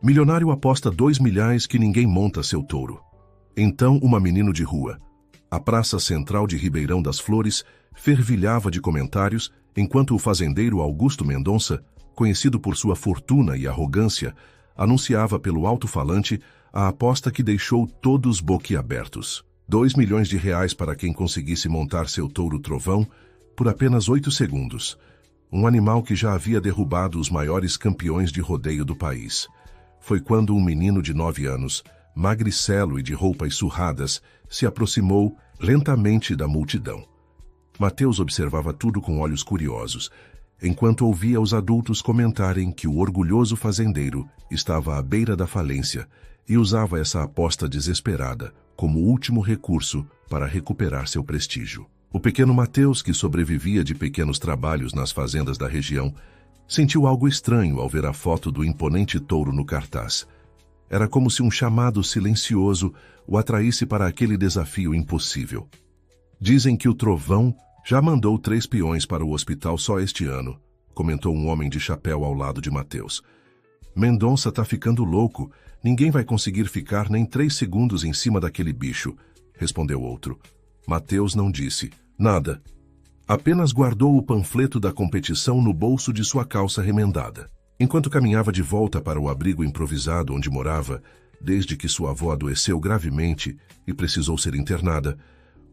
Milionário aposta 2 milhões que ninguém monta seu touro. Então, uma menino de rua. A praça central de Ribeirão das Flores fervilhava de comentários, enquanto o fazendeiro Augusto Mendonça, conhecido por sua fortuna e arrogância, anunciava pelo alto-falante a aposta que deixou todos boquiabertos. 2 milhões de reais para quem conseguisse montar seu touro Trovão por apenas 8 segundos. Um animal que já havia derrubado os maiores campeões de rodeio do país. Foi quando um menino de 9 anos, magricelo e de roupas surradas, se aproximou lentamente da multidão. Mateus observava tudo com olhos curiosos, enquanto ouvia os adultos comentarem que o orgulhoso fazendeiro estava à beira da falência e usava essa aposta desesperada como último recurso para recuperar seu prestígio. O pequeno Mateus, que sobrevivia de pequenos trabalhos nas fazendas da região, sentiu algo estranho ao ver a foto do imponente touro no cartaz. Era como se um chamado silencioso o atraísse para aquele desafio impossível. Dizem que o Trovão já mandou 3 peões para o hospital só este ano, comentou um homem de chapéu ao lado de Mateus. Mendonça tá ficando louco, ninguém vai conseguir ficar nem 3 segundos em cima daquele bicho, respondeu outro. Mateus não disse nada. Apenas guardou o panfleto da competição no bolso de sua calça remendada. Enquanto caminhava de volta para o abrigo improvisado onde morava, desde que sua avó adoeceu gravemente e precisou ser internada,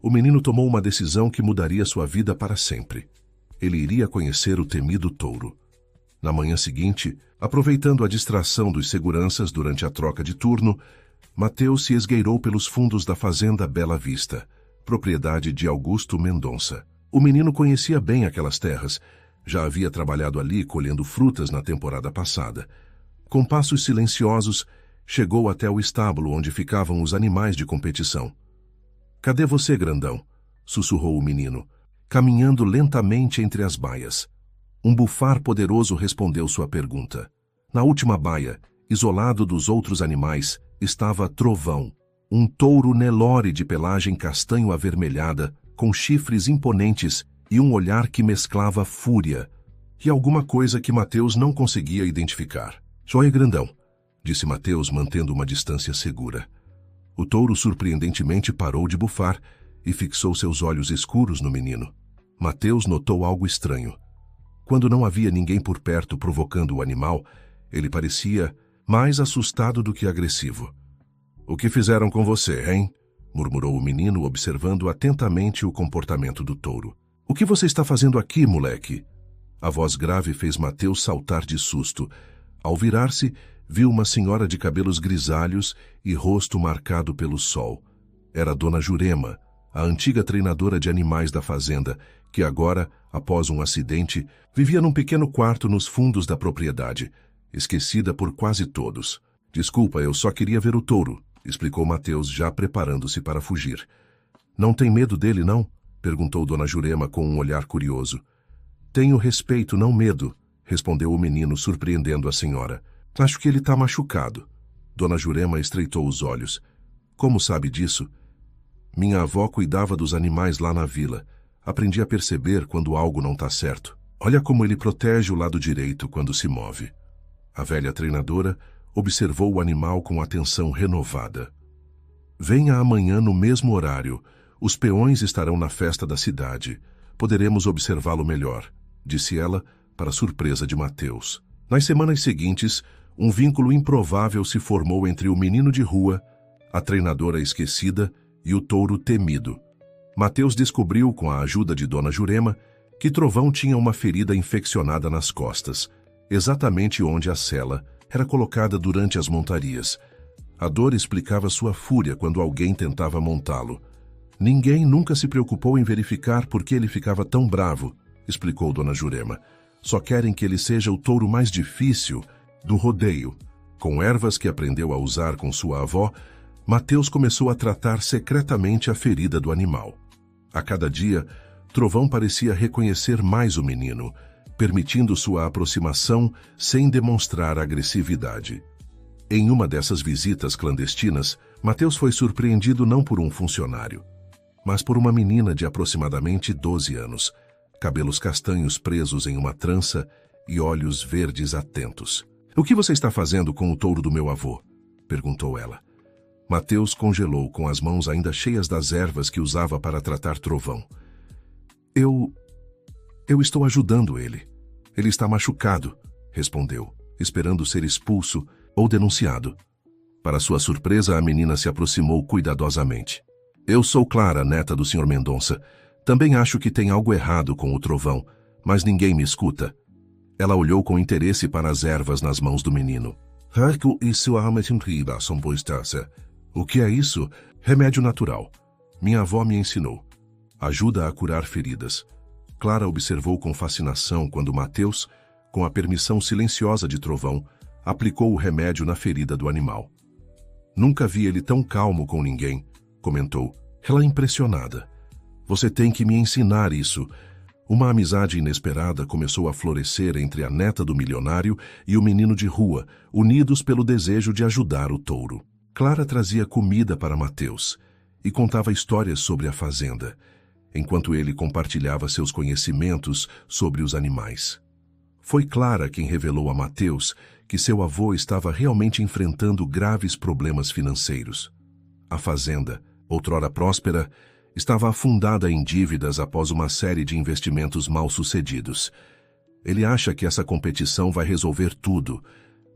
o menino tomou uma decisão que mudaria sua vida para sempre. Ele iria conhecer o temido touro. Na manhã seguinte, aproveitando a distração dos seguranças durante a troca de turno, Mateus se esgueirou pelos fundos da fazenda Bela Vista, propriedade de Augusto Mendonça. O menino conhecia bem aquelas terras, já havia trabalhado ali colhendo frutas na temporada passada. Com passos silenciosos, chegou até o estábulo onde ficavam os animais de competição. "Cadê você, grandão?" sussurrou o menino, caminhando lentamente entre as baias. Um bufar poderoso respondeu sua pergunta. Na última baia, isolado dos outros animais, estava Trovão, um touro Nelore de pelagem castanho-avermelhada, com chifres imponentes e um olhar que mesclava fúria e alguma coisa que Mateus não conseguia identificar. "Joia, grandão", disse Mateus, mantendo uma distância segura. O touro surpreendentemente parou de bufar e fixou seus olhos escuros no menino. Mateus notou algo estranho. Quando não havia ninguém por perto provocando o animal, ele parecia mais assustado do que agressivo. "O que fizeram com você, hein?" murmurou o menino, observando atentamente o comportamento do touro. "O que você está fazendo aqui, moleque?" A voz grave fez Mateus saltar de susto. Ao virar-se, viu uma senhora de cabelos grisalhos e rosto marcado pelo sol. Era Dona Jurema, a antiga treinadora de animais da fazenda, que agora, após um acidente, vivia num pequeno quarto nos fundos da propriedade, esquecida por quase todos. "Desculpa, eu só queria ver o touro", explicou Mateus, já preparando-se para fugir. "Não tem medo dele, não?" perguntou Dona Jurema com um olhar curioso. "Tenho respeito, não medo", respondeu o menino, surpreendendo a senhora. "Acho que ele está machucado." Dona Jurema estreitou os olhos. "Como sabe disso?" "Minha avó cuidava dos animais lá na vila. Aprendi a perceber quando algo não está certo. Olha como ele protege o lado direito quando se move." A velha treinadora observou o animal com atenção renovada. "Venha amanhã no mesmo horário. Os peões estarão na festa da cidade. Poderemos observá-lo melhor", disse ela, para surpresa de Mateus. Nas semanas seguintes, um vínculo improvável se formou entre o menino de rua, a treinadora esquecida e o touro temido. Mateus descobriu, com a ajuda de Dona Jurema, que Trovão tinha uma ferida infeccionada nas costas, exatamente onde a sela era colocada durante as montarias. A dor explicava sua fúria quando alguém tentava montá-lo. "Ninguém nunca se preocupou em verificar por que ele ficava tão bravo", explicou Dona Jurema. "Só querem que ele seja o touro mais difícil do rodeio." Com ervas que aprendeu a usar com sua avó, Mateus começou a tratar secretamente a ferida do animal. A cada dia, Trovão parecia reconhecer mais o menino, permitindo sua aproximação sem demonstrar agressividade. Em uma dessas visitas clandestinas, Mateus foi surpreendido não por um funcionário, mas por uma menina de aproximadamente 12 anos, cabelos castanhos presos em uma trança e olhos verdes atentos. O que você está fazendo com o touro do meu avô? Perguntou ela. Mateus congelou com as mãos ainda cheias das ervas que usava para tratar Trovão. Eu estou ajudando ele. Ele está machucado, respondeu, esperando ser expulso ou denunciado. Para sua surpresa, a menina se aproximou cuidadosamente. Eu sou Clara, neta do Sr. Mendonça. Também acho que tem algo errado com o Trovão, mas ninguém me escuta. Ela olhou com interesse para as ervas nas mãos do menino. O que é isso? Remédio natural. Minha avó me ensinou. Ajuda a curar feridas. Clara observou com fascinação quando Mateus, com a permissão silenciosa de Trovão, aplicou o remédio na ferida do animal. Nunca vi ele tão calmo com ninguém, comentou, ela impressionada. Você tem que me ensinar isso. Uma amizade inesperada começou a florescer entre a neta do milionário e o menino de rua, unidos pelo desejo de ajudar o touro. Clara trazia comida para Mateus e contava histórias sobre a fazenda, enquanto ele compartilhava seus conhecimentos sobre os animais. Foi Clara quem revelou a Mateus que seu avô estava realmente enfrentando graves problemas financeiros. A fazenda, outrora próspera, estava afundada em dívidas após uma série de investimentos mal-sucedidos. Ele acha que essa competição vai resolver tudo,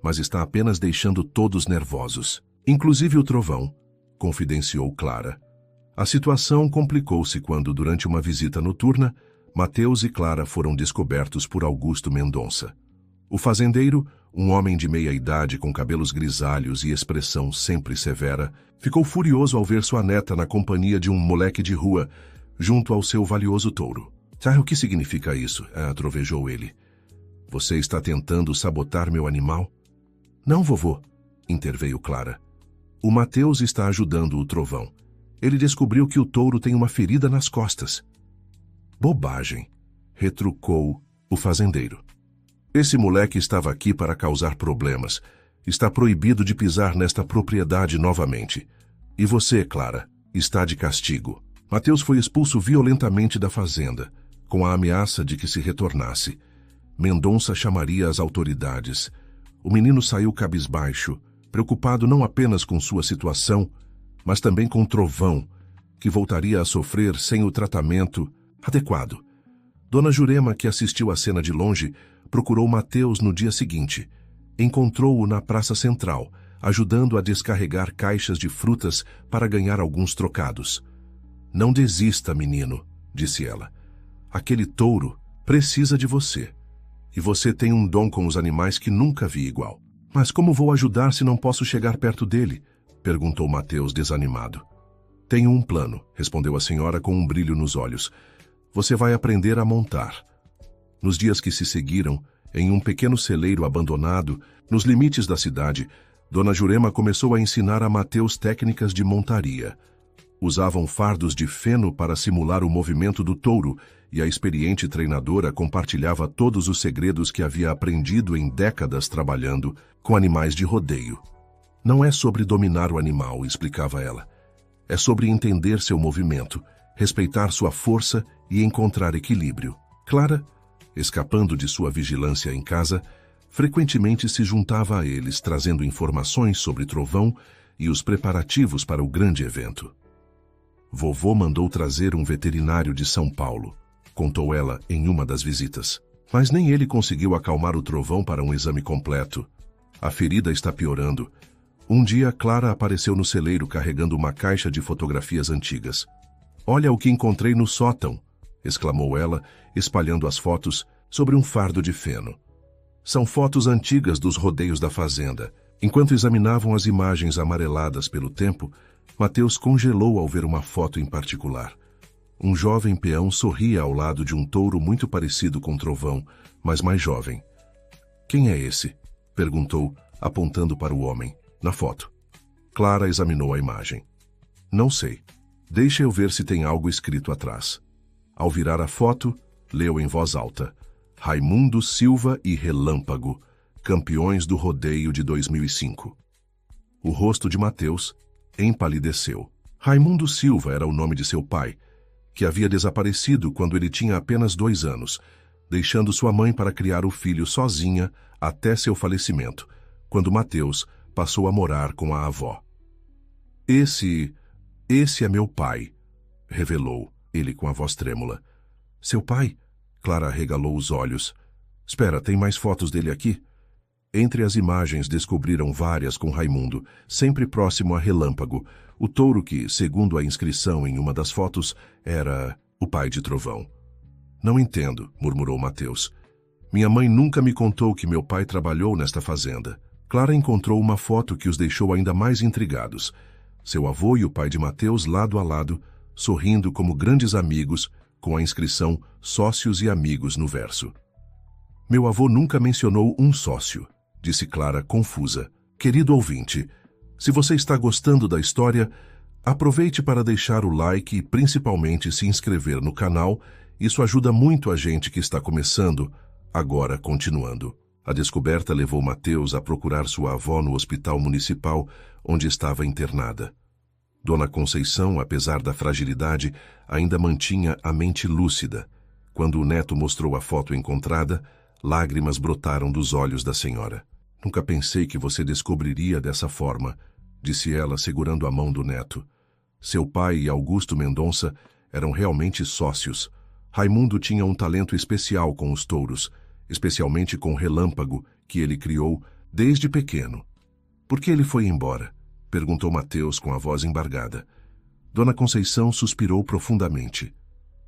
mas está apenas deixando todos nervosos, inclusive o Trovão, confidenciou Clara. A situação complicou-se quando, durante uma visita noturna, Mateus e Clara foram descobertos por Augusto Mendonça. O fazendeiro, um homem de meia-idade com cabelos grisalhos e expressão sempre severa, ficou furioso ao ver sua neta na companhia de um moleque de rua, junto ao seu valioso touro. Sabe o que significa isso? Trovejou ele. Você está tentando sabotar meu animal? Não, vovô, interveio Clara. O Mateus está ajudando o Trovão. Ele descobriu que o touro tem uma ferida nas costas. Bobagem, retrucou o fazendeiro. Esse moleque estava aqui para causar problemas. Está proibido de pisar nesta propriedade novamente. E você, Clara, está de castigo. Mateus foi expulso violentamente da fazenda, com a ameaça de que se retornasse. Mendonça chamaria as autoridades. O menino saiu cabisbaixo, preocupado não apenas com sua situação, mas também com Trovão, que voltaria a sofrer sem o tratamento adequado. Dona Jurema, que assistiu à cena de longe, procurou Mateus no dia seguinte. Encontrou-o na praça central, ajudando a descarregar caixas de frutas para ganhar alguns trocados. Não desista, menino, disse ela. Aquele touro precisa de você. E você tem um dom com os animais que nunca vi igual. Mas como vou ajudar se não posso chegar perto dele? Perguntou Mateus desanimado. Tenho um plano, respondeu a senhora com um brilho nos olhos. Você vai aprender a montar. Nos dias que se seguiram, em um pequeno celeiro abandonado, nos limites da cidade, Dona Jurema começou a ensinar a Mateus técnicas de montaria. Usavam fardos de feno para simular o movimento do touro e a experiente treinadora compartilhava todos os segredos que havia aprendido em décadas trabalhando com animais de rodeio. Não é sobre dominar o animal, explicava ela. É sobre entender seu movimento, respeitar sua força e encontrar equilíbrio. Clara, escapando de sua vigilância em casa, frequentemente se juntava a eles, trazendo informações sobre Trovão e os preparativos para o grande evento. Vovô mandou trazer um veterinário de São Paulo, contou ela em uma das visitas. Mas nem ele conseguiu acalmar o Trovão para um exame completo. A ferida está piorando. Um dia, Clara apareceu no celeiro carregando uma caixa de fotografias antigas. Olha o que encontrei no sótão, exclamou ela, espalhando as fotos sobre um fardo de feno. São fotos antigas dos rodeios da fazenda. Enquanto examinavam as imagens amareladas pelo tempo, Mateus congelou ao ver uma foto em particular. Um jovem peão sorria ao lado de um touro muito parecido com Trovão, mas mais jovem. Quem é esse? Perguntou, apontando para o homem, na foto. Clara examinou a imagem. Não sei. Deixa eu ver se tem algo escrito atrás. Ao virar a foto, leu em voz alta. Raimundo Silva e Relâmpago, campeões do rodeio de 2005. O rosto de Mateus empalideceu. Raimundo Silva era o nome de seu pai, que havia desaparecido quando ele tinha apenas 2 anos, deixando sua mãe para criar o filho sozinha até seu falecimento, quando Mateus passou a morar com a avó. Esse é meu pai, revelou ele com a voz trêmula. Seu pai? Clara arregalou os olhos. Espera, tem mais fotos dele aqui? Entre as imagens descobriram várias com Raimundo, sempre próximo a Relâmpago, o touro que, segundo a inscrição em uma das fotos, era o pai de Trovão. Não entendo, murmurou Mateus. Minha mãe nunca me contou que meu pai trabalhou nesta fazenda. Clara encontrou uma foto que os deixou ainda mais intrigados. Seu avô e o pai de Mateus lado a lado, sorrindo como grandes amigos, com a inscrição Sócios e Amigos no verso. Meu avô nunca mencionou um sócio, disse Clara, confusa. Querido ouvinte, se você está gostando da história, aproveite para deixar o like e principalmente se inscrever no canal. Isso ajuda muito a gente que está começando. Agora, continuando. A descoberta levou Mateus a procurar sua avó no hospital municipal, onde estava internada. Dona Conceição, apesar da fragilidade, ainda mantinha a mente lúcida. Quando o neto mostrou a foto encontrada, lágrimas brotaram dos olhos da senhora. Nunca pensei que você descobriria dessa forma, disse ela, segurando a mão do neto. Seu pai e Augusto Mendonça eram realmente sócios. Raimundo tinha um talento especial com os touros, especialmente com Relâmpago, que ele criou desde pequeno. Por que ele foi embora? Perguntou Mateus com a voz embargada. Dona Conceição suspirou profundamente.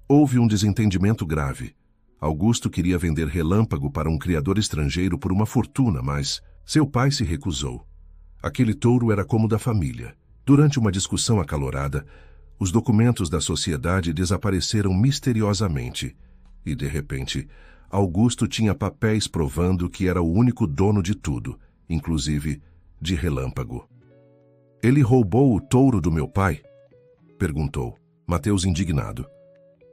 Houve um desentendimento grave. Augusto queria vender Relâmpago para um criador estrangeiro por uma fortuna, mas seu pai se recusou. Aquele touro era como da família. Durante uma discussão acalorada, os documentos da sociedade desapareceram misteriosamente e, de repente, Augusto tinha papéis provando que era o único dono de tudo, inclusive de Relâmpago. Ele roubou o touro do meu pai? Perguntou, Mateus indignado.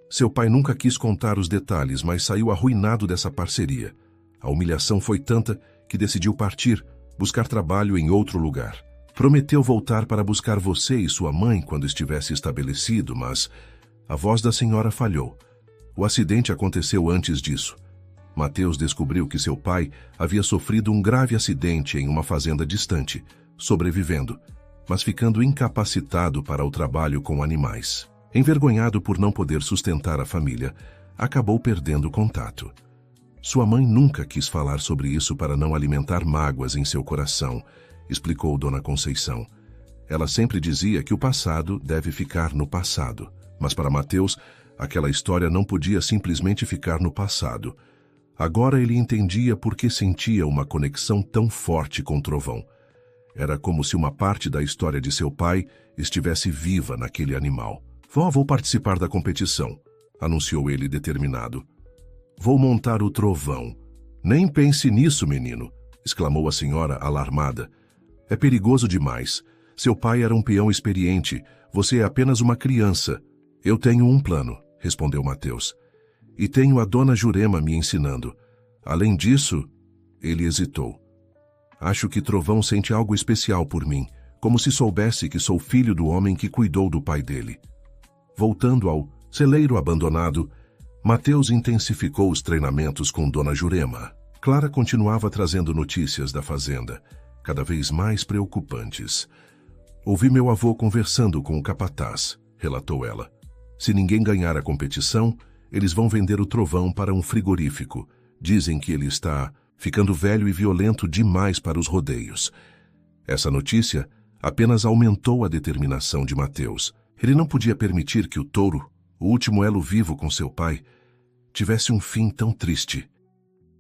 Seu pai nunca quis contar os detalhes, mas saiu arruinado dessa parceria. A humilhação foi tanta que decidiu partir, buscar trabalho em outro lugar. Prometeu voltar para buscar você e sua mãe quando estivesse estabelecido, mas a voz da senhora falhou. O acidente aconteceu antes disso. Mateus descobriu que seu pai havia sofrido um grave acidente em uma fazenda distante, sobrevivendo, mas ficando incapacitado para o trabalho com animais. Envergonhado por não poder sustentar a família, acabou perdendo o contato. Sua mãe nunca quis falar sobre isso para não alimentar mágoas em seu coração, explicou Dona Conceição. Ela sempre dizia que o passado deve ficar no passado, mas para Mateus, aquela história não podia simplesmente ficar no passado. Agora ele entendia por que sentia uma conexão tão forte com Trovão. Era como se uma parte da história de seu pai estivesse viva naquele animal. Vou participar da competição, anunciou ele determinado. Vou montar o Trovão. Nem pense nisso, menino, exclamou a senhora alarmada. É perigoso demais. Seu pai era um peão experiente. Você é apenas uma criança. Eu tenho um plano, respondeu Mateus. E tenho a dona Jurema me ensinando. Além disso, ele hesitou. Acho que Trovão sente algo especial por mim, como se soubesse que sou filho do homem que cuidou do pai dele. Voltando ao celeiro abandonado, Mateus intensificou os treinamentos com Dona Jurema. Clara continuava trazendo notícias da fazenda, cada vez mais preocupantes. Ouvi meu avô conversando com o capataz, relatou ela. Se ninguém ganhar a competição, eles vão vender o Trovão para um frigorífico. Dizem que ele está ficando velho e violento demais para os rodeios. Essa notícia apenas aumentou a determinação de Mateus. Ele não podia permitir que o touro, o último elo vivo com seu pai, tivesse um fim tão triste.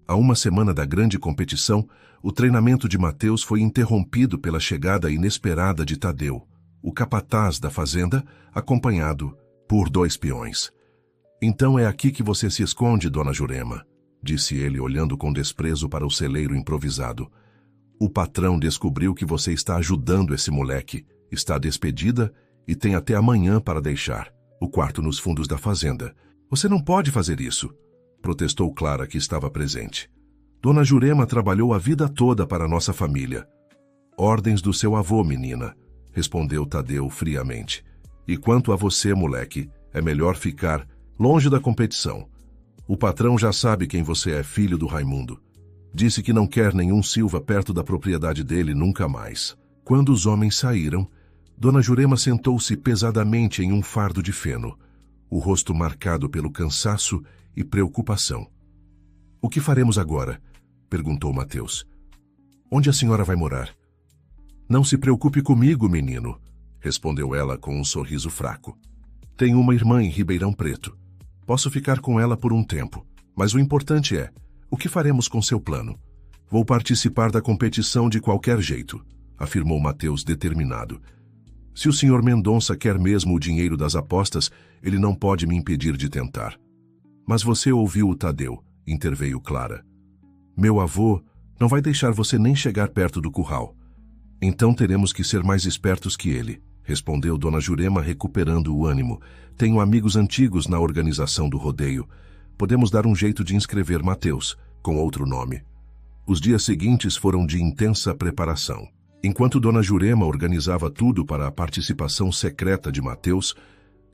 A uma semana da grande competição, o treinamento de Mateus foi interrompido pela chegada inesperada de Tadeu, o capataz da fazenda, acompanhado por 2 peões. Então é aqui que você se esconde, Dona Jurema, disse ele olhando com desprezo para o celeiro improvisado. O patrão descobriu que você está ajudando esse moleque, está despedida e tem até amanhã para deixar o quarto nos fundos da fazenda. Você não pode fazer isso, protestou Clara, que estava presente. Dona Jurema trabalhou a vida toda para nossa família. Ordens do seu avô, menina, respondeu Tadeu friamente. E quanto a você, moleque, é melhor ficar longe da competição. O patrão já sabe quem você é, filho do Raimundo. Disse que não quer nenhum Silva perto da propriedade dele nunca mais. Quando os homens saíram, Dona Jurema sentou-se pesadamente em um fardo de feno, o rosto marcado pelo cansaço e preocupação. "O que faremos agora?" perguntou Mateus. "Onde a senhora vai morar?" "Não se preocupe comigo, menino", respondeu ela com um sorriso fraco. "Tenho uma irmã em Ribeirão Preto. Posso ficar com ela por um tempo, mas o importante é, o que faremos com seu plano?" "Vou participar da competição de qualquer jeito", afirmou Mateus determinado. "Se o Sr. Mendonça quer mesmo o dinheiro das apostas, ele não pode me impedir de tentar." "Mas você ouviu o Tadeu", interveio Clara. "Meu avô não vai deixar você nem chegar perto do curral." "Então teremos que ser mais espertos que ele", respondeu Dona Jurema, recuperando o ânimo. "Tenho amigos antigos na organização do rodeio. Podemos dar um jeito de inscrever Mateus, com outro nome." Os dias seguintes foram de intensa preparação. Enquanto Dona Jurema organizava tudo para a participação secreta de Mateus,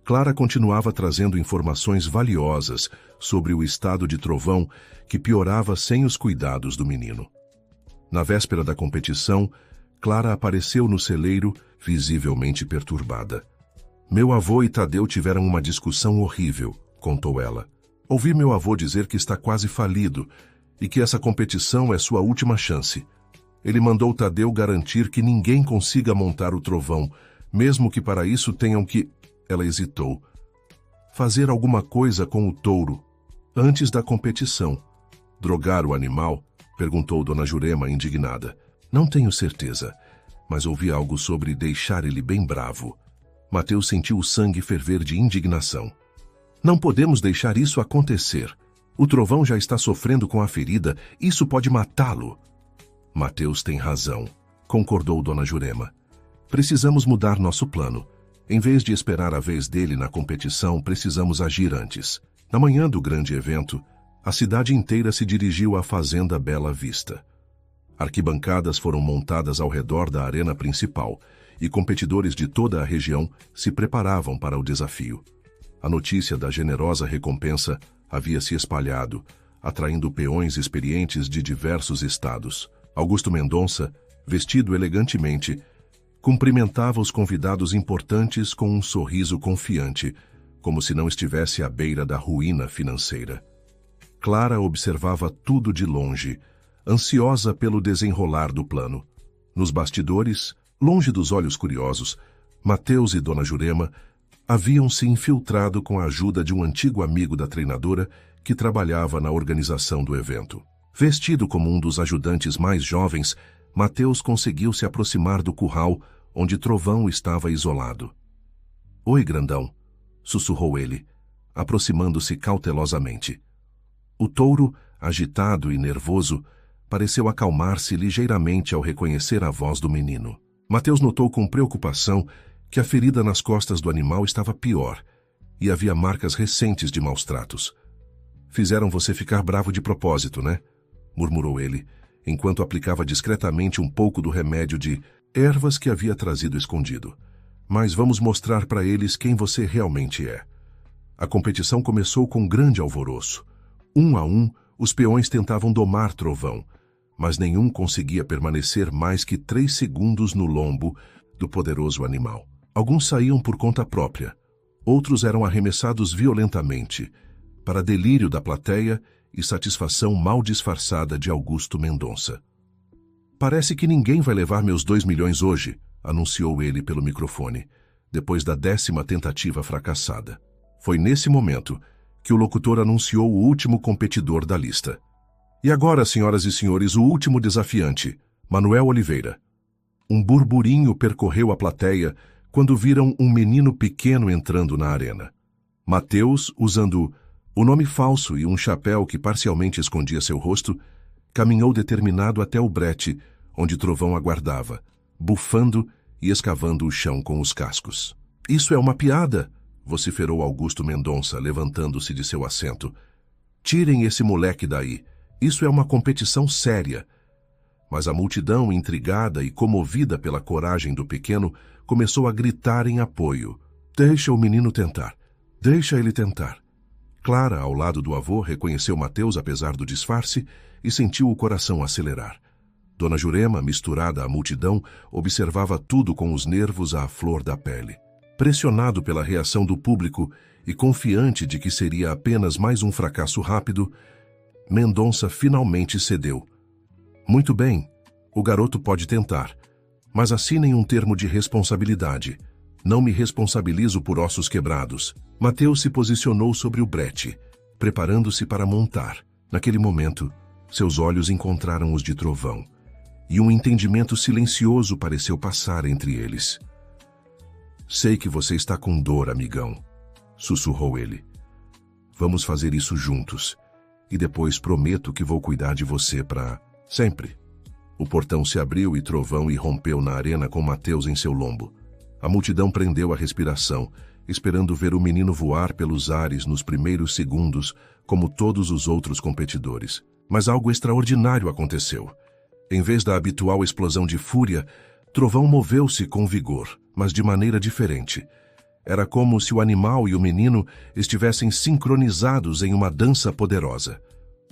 Clara continuava trazendo informações valiosas sobre o estado de Trovão, que piorava sem os cuidados do menino. Na véspera da competição, Clara apareceu no celeiro, visivelmente perturbada. "Meu avô e Tadeu tiveram uma discussão horrível", contou ela. "Ouvi meu avô dizer que está quase falido e que essa competição é sua última chance. Ele mandou Tadeu garantir que ninguém consiga montar o Trovão, mesmo que para isso tenham que..." Ela hesitou. "Fazer alguma coisa com o touro, antes da competição." "Drogar o animal?" perguntou Dona Jurema, indignada. "Não tenho certeza, mas ouvi algo sobre deixar ele bem bravo." Mateus sentiu o sangue ferver de indignação. "Não podemos deixar isso acontecer. O Trovão já está sofrendo com a ferida, isso pode matá-lo." "Mateus tem razão", concordou Dona Jurema. "Precisamos mudar nosso plano. Em vez de esperar a vez dele na competição, precisamos agir antes." Na manhã do grande evento, a cidade inteira se dirigiu à Fazenda Bela Vista. Arquibancadas foram montadas ao redor da arena principal e competidores de toda a região se preparavam para o desafio. A notícia da generosa recompensa havia se espalhado, atraindo peões experientes de diversos estados. Augusto Mendonça, vestido elegantemente, cumprimentava os convidados importantes com um sorriso confiante, como se não estivesse à beira da ruína financeira. Clara observava tudo de longe, ansiosa pelo desenrolar do plano. Nos bastidores, longe dos olhos curiosos, Mateus e Dona Jurema haviam se infiltrado com a ajuda de um antigo amigo da treinadora que trabalhava na organização do evento. Vestido como um dos ajudantes mais jovens, Mateus conseguiu se aproximar do curral onde Trovão estava isolado. "Oi, grandão", sussurrou ele, aproximando-se cautelosamente. O touro, agitado e nervoso, pareceu acalmar-se ligeiramente ao reconhecer a voz do menino. Mateus notou com preocupação que a ferida nas costas do animal estava pior e havia marcas recentes de maus-tratos. "Fizeram você ficar bravo de propósito, né?", murmurou ele, enquanto aplicava discretamente um pouco do remédio de ervas que havia trazido escondido. "Mas vamos mostrar para eles quem você realmente é." A competição começou com grande alvoroço. Um a um, os peões tentavam domar Trovão, mas nenhum conseguia permanecer mais que 3 segundos no lombo do poderoso animal. Alguns saíam por conta própria, outros eram arremessados violentamente, para delírio da plateia e satisfação mal disfarçada de Augusto Mendonça. "Parece que ninguém vai levar meus 2 milhões hoje", anunciou ele pelo microfone, depois da 10ª tentativa fracassada. Foi nesse momento que o locutor anunciou o último competidor da lista. "E agora, senhoras e senhores, o último desafiante, Manuel Oliveira." Um burburinho percorreu a plateia quando viram um menino pequeno entrando na arena. Mateus, usando o nome falso e um chapéu que parcialmente escondia seu rosto, caminhou determinado até o brete onde Trovão aguardava, bufando e escavando o chão com os cascos. "Isso é uma piada", vociferou Augusto Mendonça, levantando-se de seu assento. "Tirem esse moleque daí. Isso é uma competição séria." Mas a multidão, intrigada e comovida pela coragem do pequeno, começou a gritar em apoio. "Deixa o menino tentar. Deixa ele tentar." Clara, ao lado do avô, reconheceu Mateus apesar do disfarce e sentiu o coração acelerar. Dona Jurema, misturada à multidão, observava tudo com os nervos à flor da pele. Pressionado pela reação do público e confiante de que seria apenas mais um fracasso rápido, Mendonça finalmente cedeu. Muito bem, o garoto pode tentar, mas assinem um termo de responsabilidade. Não me responsabilizo por ossos quebrados. Mateus se posicionou sobre o brete, preparando-se para montar. Naquele momento, seus olhos encontraram os de Trovão, e um entendimento silencioso pareceu passar entre eles. Sei que você está com dor, amigão, sussurrou ele. Vamos fazer isso juntos, e depois prometo que vou cuidar de você para sempre. O portão se abriu e Trovão irrompeu na arena com Mateus em seu lombo. A multidão prendeu a respiração, esperando ver o menino voar pelos ares nos primeiros segundos, como todos os outros competidores. Mas algo extraordinário aconteceu. Em vez da habitual explosão de fúria, Trovão moveu-se com vigor, mas de maneira diferente. Era como se o animal e o menino estivessem sincronizados em uma dança poderosa.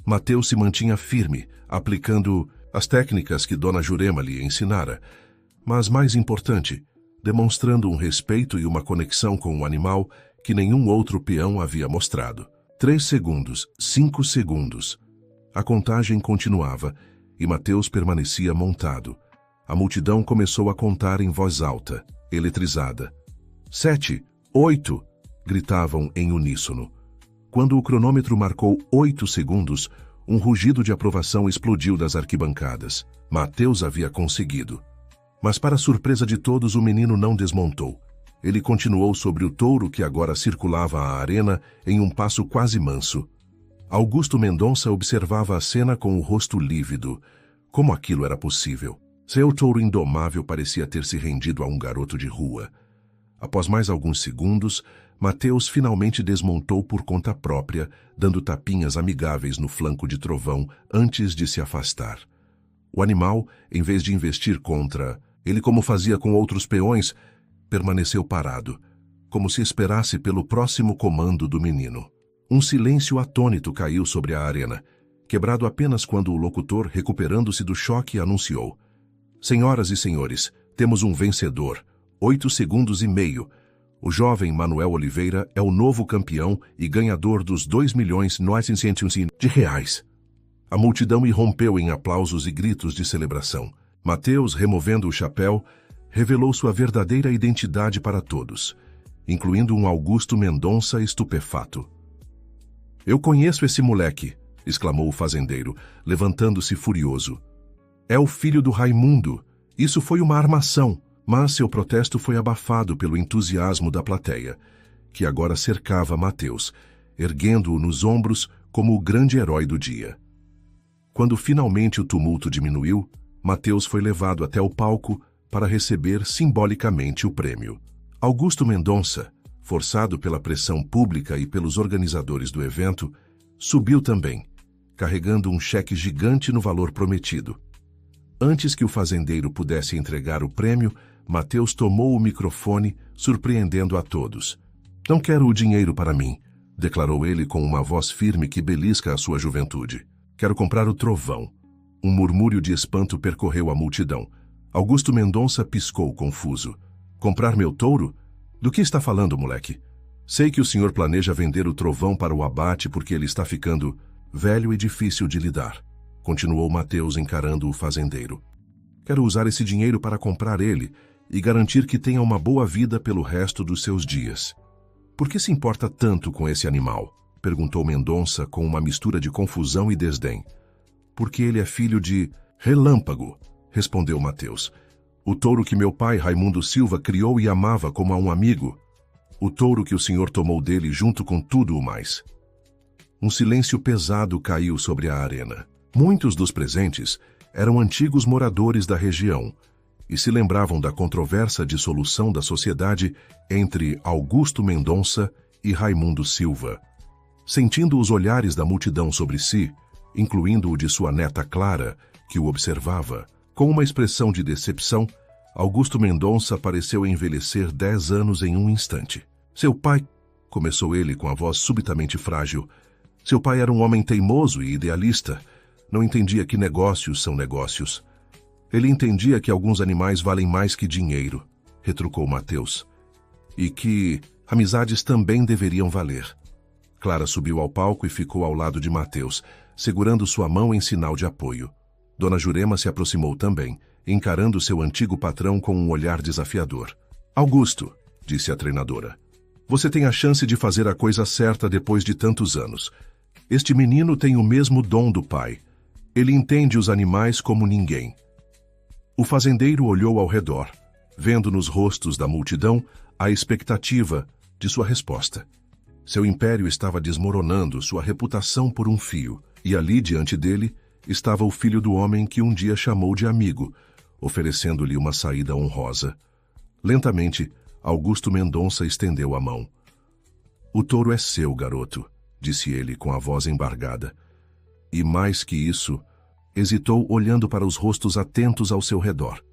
Mateus se mantinha firme, aplicando as técnicas que Dona Jurema lhe ensinara, mas mais importante, demonstrando um respeito e uma conexão com o animal que nenhum outro peão havia mostrado. 3 segundos, 5 segundos. A contagem continuava e Mateus permanecia montado. A multidão começou a contar em voz alta, eletrizada. 7, 8, gritavam em uníssono. Quando o cronômetro marcou 8 segundos, um rugido de aprovação explodiu das arquibancadas. Mateus havia conseguido. Mas para surpresa de todos, o menino não desmontou. Ele continuou sobre o touro que agora circulava a arena em um passo quase manso. Augusto Mendonça observava a cena com o rosto lívido. Como aquilo era possível? Seu touro indomável parecia ter se rendido a um garoto de rua. Após mais alguns segundos, Mateus finalmente desmontou por conta própria, dando tapinhas amigáveis no flanco de Trovão antes de se afastar. O animal, em vez de investir contra ele como fazia com outros peões, permaneceu parado, como se esperasse pelo próximo comando do menino. Um silêncio atônito caiu sobre a arena, quebrado apenas quando o locutor, recuperando-se do choque, anunciou: Senhoras e senhores, temos um vencedor. 8 segundos e meio. O jovem Manuel Oliveira é o novo campeão e ganhador dos R$2.900.000 de reais. A multidão irrompeu em aplausos e gritos de celebração. Mateus, removendo o chapéu, revelou sua verdadeira identidade para todos, incluindo um Augusto Mendonça estupefato. Eu conheço esse moleque, exclamou o fazendeiro, levantando-se furioso. É o filho do Raimundo. Isso foi uma armação. Mas seu protesto foi abafado pelo entusiasmo da plateia, que agora cercava Mateus, erguendo-o nos ombros como o grande herói do dia. Quando finalmente o tumulto diminuiu, Mateus foi levado até o palco para receber simbolicamente o prêmio. Augusto Mendonça, forçado pela pressão pública e pelos organizadores do evento, subiu também, carregando um cheque gigante no valor prometido. Antes que o fazendeiro pudesse entregar o prêmio, Mateus tomou o microfone, surpreendendo a todos. Não quero o dinheiro para mim, declarou ele com uma voz firme que belisca a sua juventude. Quero comprar o Trovão. Um murmúrio de espanto percorreu a multidão. Augusto Mendonça piscou, confuso. Comprar meu touro? Do que está falando, moleque? Sei que o senhor planeja vender o Trovão para o abate porque ele está ficando velho e difícil de lidar. Continuou Mateus encarando o fazendeiro. Quero usar esse dinheiro para comprar ele e garantir que tenha uma boa vida pelo resto dos seus dias. Por que se importa tanto com esse animal? Perguntou Mendonça com uma mistura de confusão e desdém. Porque ele é filho de Relâmpago, respondeu Mateus. O touro que meu pai, Raimundo Silva, criou e amava como a um amigo. O touro que o senhor tomou dele junto com tudo o mais. Um silêncio pesado caiu sobre a arena. Muitos dos presentes eram antigos moradores da região e se lembravam da controversa dissolução da sociedade entre Augusto Mendonça e Raimundo Silva. Sentindo os olhares da multidão sobre si, incluindo o de sua neta Clara, que o observava, com uma expressão de decepção, Augusto Mendonça pareceu envelhecer 10 anos em um instante. Seu pai começou ele com a voz subitamente frágil. Seu pai era um homem teimoso e idealista. Não entendia que negócios são negócios. Ele entendia que alguns animais valem mais que dinheiro, retrucou Mateus. E que amizades também deveriam valer. Clara subiu ao palco e ficou ao lado de Mateus, segurando sua mão em sinal de apoio. Dona Jurema se aproximou também, encarando seu antigo patrão com um olhar desafiador. Augusto, disse a treinadora, você tem a chance de fazer a coisa certa depois de tantos anos. Este menino tem o mesmo dom do pai. Ele entende os animais como ninguém. O fazendeiro olhou ao redor, vendo nos rostos da multidão a expectativa de sua resposta. Seu império estava desmoronando, sua reputação por um fio, e ali diante dele estava o filho do homem que um dia chamou de amigo, oferecendo-lhe uma saída honrosa. Lentamente, Augusto Mendonça estendeu a mão. O touro é seu, garoto, disse ele com a voz embargada. E mais que isso, hesitou olhando para os rostos atentos ao seu redor.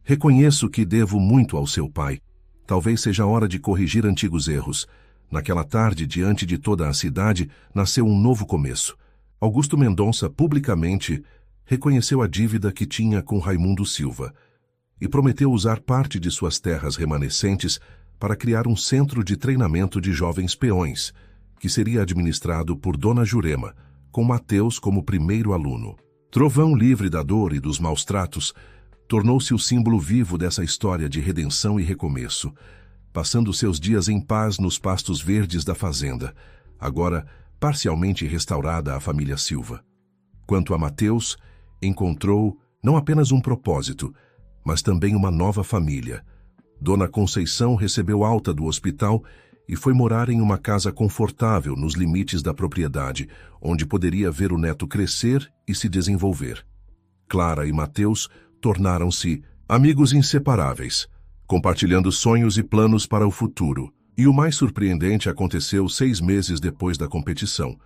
Reconheço que devo muito ao seu pai. Talvez seja hora de corrigir antigos erros. Naquela tarde, diante de toda a cidade, nasceu um novo começo. Augusto Mendonça, publicamente, reconheceu a dívida que tinha com Raimundo Silva e prometeu usar parte de suas terras remanescentes para criar um centro de treinamento de jovens peões, que seria administrado por Dona Jurema, com Mateus como primeiro aluno. Trovão, livre da dor e dos maus tratos, tornou-se o símbolo vivo dessa história de redenção e recomeço, passando seus dias em paz nos pastos verdes da fazenda, agora parcialmente restaurada à família Silva. Quanto a Mateus, encontrou não apenas um propósito, mas também uma nova família. Dona Conceição recebeu alta do hospital e foi morar em uma casa confortável nos limites da propriedade, onde poderia ver o neto crescer e se desenvolver. Clara e Mateus tornaram-se amigos inseparáveis, compartilhando sonhos e planos para o futuro. E o mais surpreendente aconteceu 6 meses depois da competição,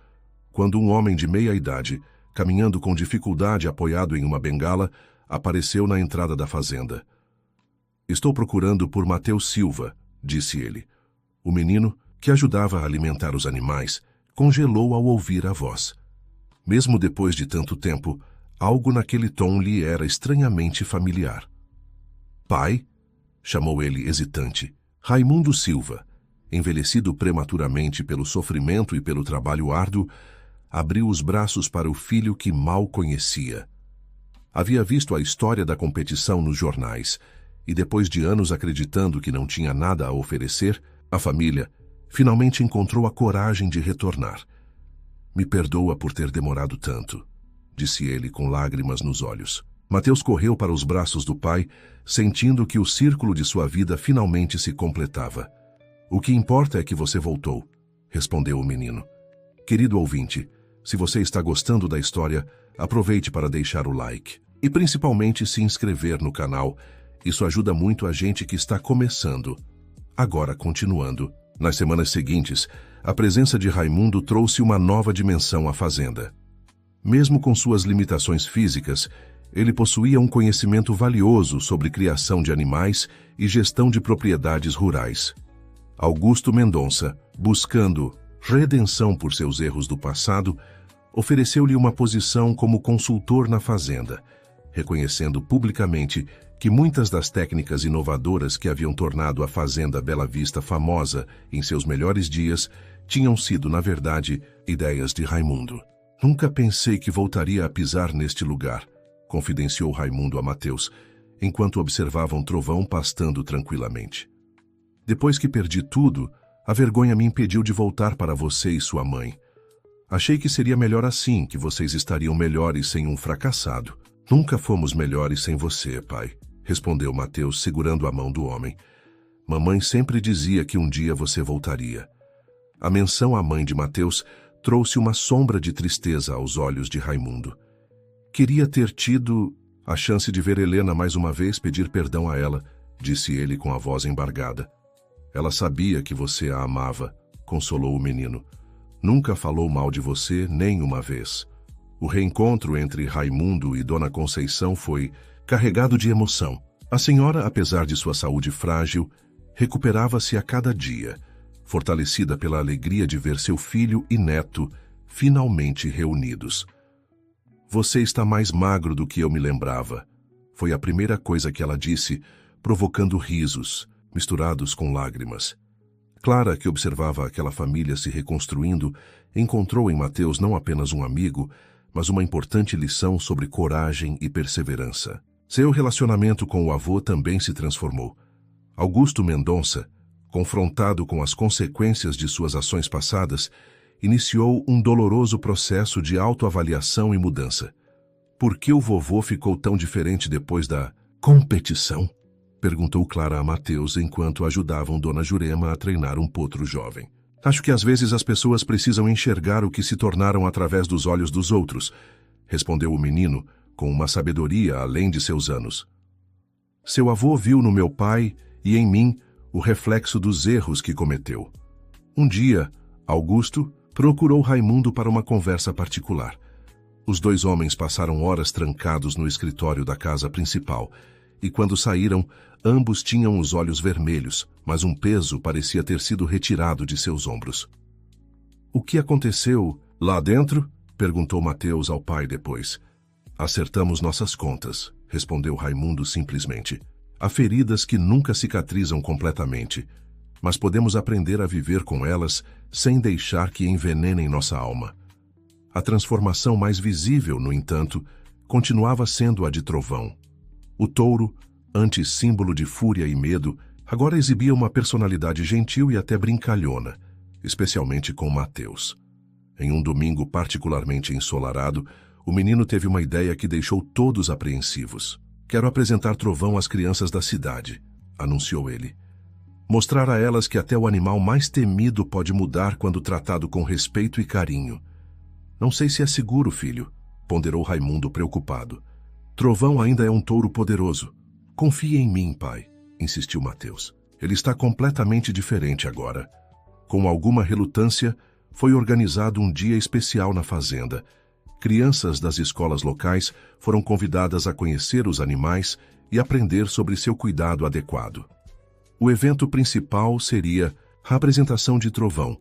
quando um homem de meia idade, caminhando com dificuldade apoiado em uma bengala, apareceu na entrada da fazenda. Estou procurando por Mateus Silva, disse ele. O menino, que ajudava a alimentar os animais, congelou ao ouvir a voz. Mesmo depois de tanto tempo, algo naquele tom lhe era estranhamente familiar. Pai? Chamou ele hesitante. Raimundo Silva, envelhecido prematuramente pelo sofrimento e pelo trabalho árduo, abriu os braços para o filho que mal conhecia. Havia visto a história da competição nos jornais, e depois de anos acreditando que não tinha nada a oferecer, a família finalmente encontrou a coragem de retornar. Me perdoa por ter demorado tanto, disse ele com lágrimas nos olhos. Mateus correu para os braços do pai, sentindo que o círculo de sua vida finalmente se completava. O que importa é que você voltou, respondeu o menino. Querido ouvinte, se você está gostando da história, aproveite para deixar o like e principalmente se inscrever no canal. Isso ajuda muito a gente que está começando. Agora, continuando. Nas semanas seguintes, a presença de Raimundo trouxe uma nova dimensão à fazenda. Mesmo com suas limitações físicas, ele possuía um conhecimento valioso sobre criação de animais e gestão de propriedades rurais. Augusto Mendonça, buscando redenção por seus erros do passado, ofereceu-lhe uma posição como consultor na fazenda, reconhecendo publicamente que muitas das técnicas inovadoras que haviam tornado a Fazenda Bela Vista famosa em seus melhores dias tinham sido, na verdade, ideias de Raimundo. Nunca pensei que voltaria a pisar neste lugar, confidenciou Raimundo a Mateus, enquanto observavam Trovão pastando tranquilamente. Depois que perdi tudo, a vergonha me impediu de voltar para você e sua mãe. Achei que seria melhor assim, que vocês estariam melhores sem um fracassado. Nunca fomos melhores sem você, pai, respondeu Mateus, segurando a mão do homem. Mamãe sempre dizia que um dia você voltaria. A menção à mãe de Mateus trouxe uma sombra de tristeza aos olhos de Raimundo. Queria ter tido a chance de ver Helena mais uma vez pedir perdão a ela, disse ele com a voz embargada. Ela sabia que você a amava, consolou o menino. Nunca falou mal de você nem uma vez. O reencontro entre Raimundo e Dona Conceição foi carregado de emoção. A senhora, apesar de sua saúde frágil, recuperava-se a cada dia. fortalecida pela alegria de ver seu filho e neto finalmente reunidos. Você está mais magro do que eu me lembrava, foi a primeira coisa que ela disse, provocando risos, misturados com lágrimas. Clara, que observava aquela família se reconstruindo, encontrou em Mateus não apenas um amigo, mas uma importante lição sobre coragem e perseverança. Seu relacionamento com o avô também se transformou. Augusto Mendonça, confrontado com as consequências de suas ações passadas, iniciou um doloroso processo de autoavaliação e mudança. Por que o vovô ficou tão diferente depois da competição? Perguntou Clara a Mateus enquanto ajudavam Dona Jurema a treinar um potro jovem. Acho que às vezes as pessoas precisam enxergar o que se tornaram através dos olhos dos outros, respondeu o menino, com uma sabedoria além de seus anos. Seu avô viu no meu pai e em mim o reflexo dos erros que cometeu. Um dia, Augusto procurou Raimundo para uma conversa particular. Os dois homens passaram horas trancados no escritório da casa principal, e quando saíram, ambos tinham os olhos vermelhos, mas um peso parecia ter sido retirado de seus ombros. O que aconteceu lá dentro? Perguntou Mateus ao pai depois. Acertamos nossas contas, respondeu Raimundo simplesmente. Há feridas que nunca cicatrizam completamente, mas podemos aprender a viver com elas sem deixar que envenenem nossa alma. A transformação mais visível, no entanto, continuava sendo a de Trovão. O touro, antes símbolo de fúria e medo, agora exibia uma personalidade gentil e até brincalhona, especialmente com Mateus. Em um domingo particularmente ensolarado, o menino teve uma ideia que deixou todos apreensivos. Quero apresentar Trovão às crianças da cidade, anunciou ele. Mostrar a elas que até o animal mais temido pode mudar quando tratado com respeito e carinho. Não sei se é seguro, filho, ponderou Raimundo preocupado. Trovão ainda é um touro poderoso. Confie em mim, pai, insistiu Mateus. Ele está completamente diferente agora. Com alguma relutância, foi organizado um dia especial na fazenda. Crianças das escolas locais foram convidadas a conhecer os animais e aprender sobre seu cuidado adequado. O evento principal seria a apresentação de Trovão,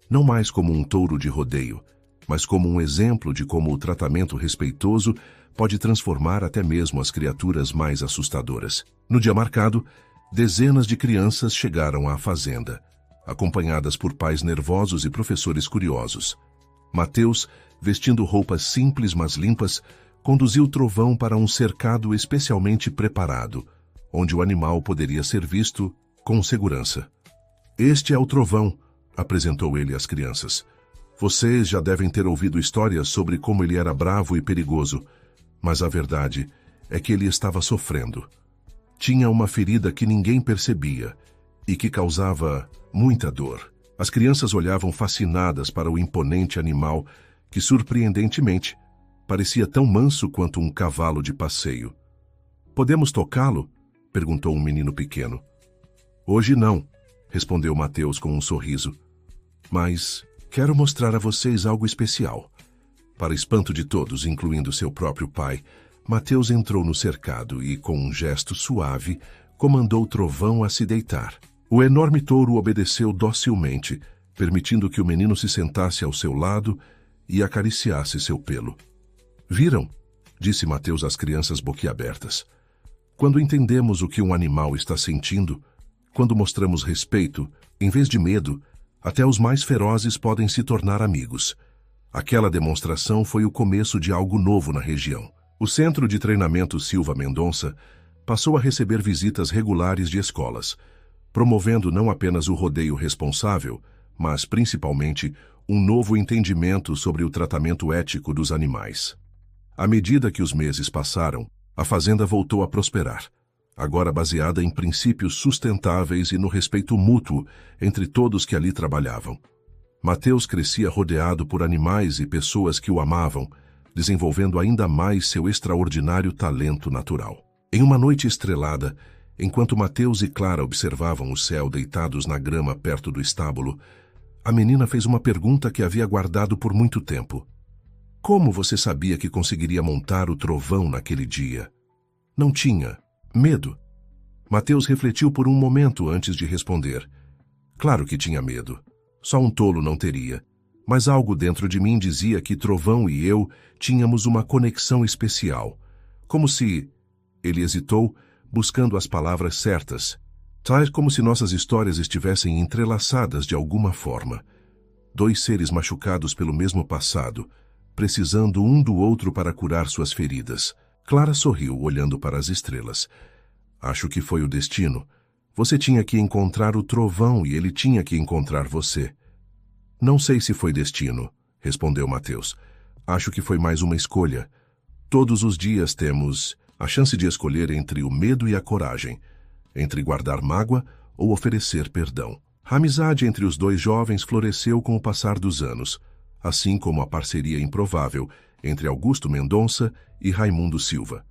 não mais como um touro de rodeio, mas como um exemplo de como o tratamento respeitoso pode transformar até mesmo as criaturas mais assustadoras. No dia marcado, dezenas de crianças chegaram à fazenda, acompanhadas por pais nervosos e professores curiosos. Mateus, vestindo roupas simples mas limpas, conduziu Trovão para um cercado especialmente preparado, onde o animal poderia ser visto com segurança. Este é o Trovão, apresentou ele às crianças. Vocês já devem ter ouvido histórias sobre como ele era bravo e perigoso, mas a verdade é que ele estava sofrendo. Tinha uma ferida que ninguém percebia e que causava muita dor. As crianças olhavam fascinadas para o imponente animal que, surpreendentemente, parecia tão manso quanto um cavalo de passeio. Podemos tocá-lo? Perguntou um menino pequeno. Hoje não, respondeu Mateus com um sorriso. Mas quero mostrar a vocês algo especial. Para espanto de todos, incluindo seu próprio pai, Mateus entrou no cercado e, com um gesto suave, comandou Trovão a se deitar. O enorme touro obedeceu docilmente, permitindo que o menino se sentasse ao seu lado e acariciasse seu pelo. Viram? Disse Mateus às crianças boquiabertas. Quando entendemos o que um animal está sentindo, quando mostramos respeito, em vez de medo, até os mais ferozes podem se tornar amigos. Aquela demonstração foi o começo de algo novo na região. O Centro de Treinamento Silva Mendonça passou a receber visitas regulares de escolas, promovendo não apenas o rodeio responsável, mas principalmente um novo entendimento sobre o tratamento ético dos animais. À medida que os meses passaram, a fazenda voltou a prosperar, agora baseada em princípios sustentáveis e no respeito mútuo entre todos que ali trabalhavam. Mateus crescia rodeado por animais e pessoas que o amavam, desenvolvendo ainda mais seu extraordinário talento natural. Em uma noite estrelada, enquanto Mateus e Clara observavam o céu deitados na grama perto do estábulo, a menina fez uma pergunta que havia guardado por muito tempo. Como você sabia que conseguiria montar o Trovão naquele dia? Não tinha medo? Mateus refletiu por um momento antes de responder. Claro que tinha medo. Só um tolo não teria. Mas algo dentro de mim dizia que Trovão e eu tínhamos uma conexão especial. Como se... Ele hesitou, buscando as palavras certas. Tal como se nossas histórias estivessem entrelaçadas de alguma forma. Dois seres machucados pelo mesmo passado, precisando um do outro para curar suas feridas. Clara sorriu, olhando para as estrelas. Acho que foi o destino. Você tinha que encontrar o Trovão e ele tinha que encontrar você. Não sei se foi destino, respondeu Mateus. Acho que foi mais uma escolha. Todos os dias temos a chance de escolher entre o medo e a coragem, entre guardar mágoa ou oferecer perdão. A amizade entre os dois jovens floresceu com o passar dos anos, assim como a parceria improvável entre Augusto Mendonça e Raimundo Silva.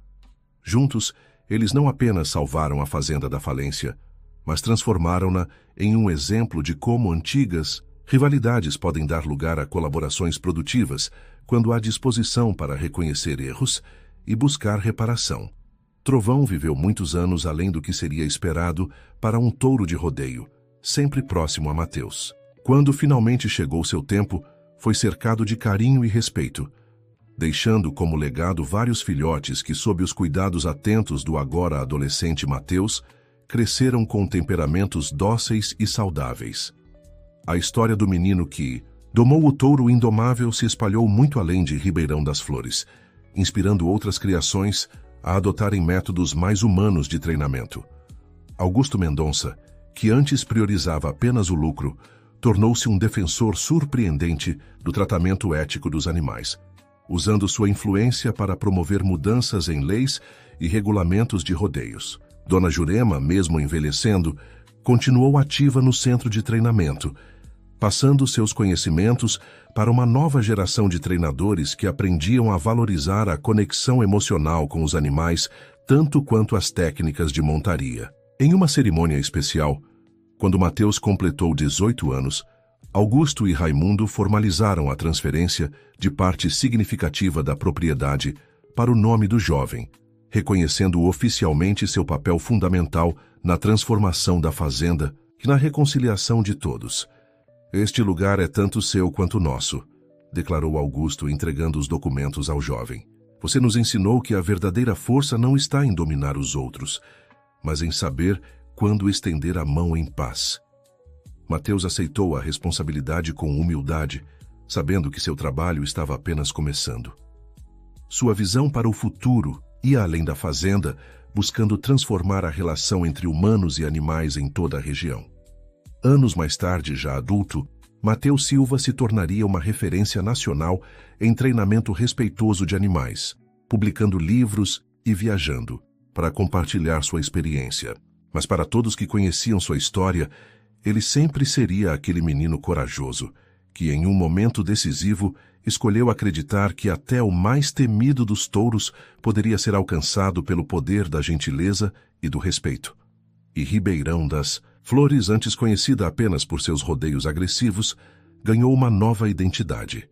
Juntos, eles não apenas salvaram a fazenda da falência, mas transformaram-na em um exemplo de como antigas rivalidades podem dar lugar a colaborações produtivas quando há disposição para reconhecer erros e buscar reparação. Trovão viveu muitos anos além do que seria esperado para um touro de rodeio, sempre próximo a Mateus. Quando finalmente chegou seu tempo, foi cercado de carinho e respeito, deixando como legado vários filhotes que, sob os cuidados atentos do agora adolescente Mateus, cresceram com temperamentos dóceis e saudáveis. A história do menino que domou o touro indomável se espalhou muito além de Ribeirão das Flores, inspirando outras criações a adotarem métodos mais humanos de treinamento. Augusto Mendonça, que antes priorizava apenas o lucro, tornou-se um defensor surpreendente do tratamento ético dos animais, usando sua influência para promover mudanças em leis e regulamentos de rodeios. Dona Jurema, mesmo envelhecendo, continuou ativa no centro de treinamento, passando seus conhecimentos para uma nova geração de treinadores que aprendiam a valorizar a conexão emocional com os animais tanto quanto as técnicas de montaria. Em uma cerimônia especial, quando Mateus completou 18 anos, Augusto e Raimundo formalizaram a transferência de parte significativa da propriedade para o nome do jovem, reconhecendo oficialmente seu papel fundamental na transformação da fazenda e na reconciliação de todos. Este lugar é tanto seu quanto nosso, declarou Augusto, entregando os documentos ao jovem. Você nos ensinou que a verdadeira força não está em dominar os outros, mas em saber quando estender a mão em paz. Mateus aceitou a responsabilidade com humildade, sabendo que seu trabalho estava apenas começando. Sua visão para o futuro ia além da fazenda, buscando transformar a relação entre humanos e animais em toda a região. Anos mais tarde, já adulto, Mateus Silva se tornaria uma referência nacional em treinamento respeitoso de animais, publicando livros e viajando para compartilhar sua experiência. Mas para todos que conheciam sua história, ele sempre seria aquele menino corajoso, que em um momento decisivo escolheu acreditar que até o mais temido dos touros poderia ser alcançado pelo poder da gentileza e do respeito. E Ribeirão das Flores, antes conhecida apenas por seus rodeios agressivos, ganhou uma nova identidade.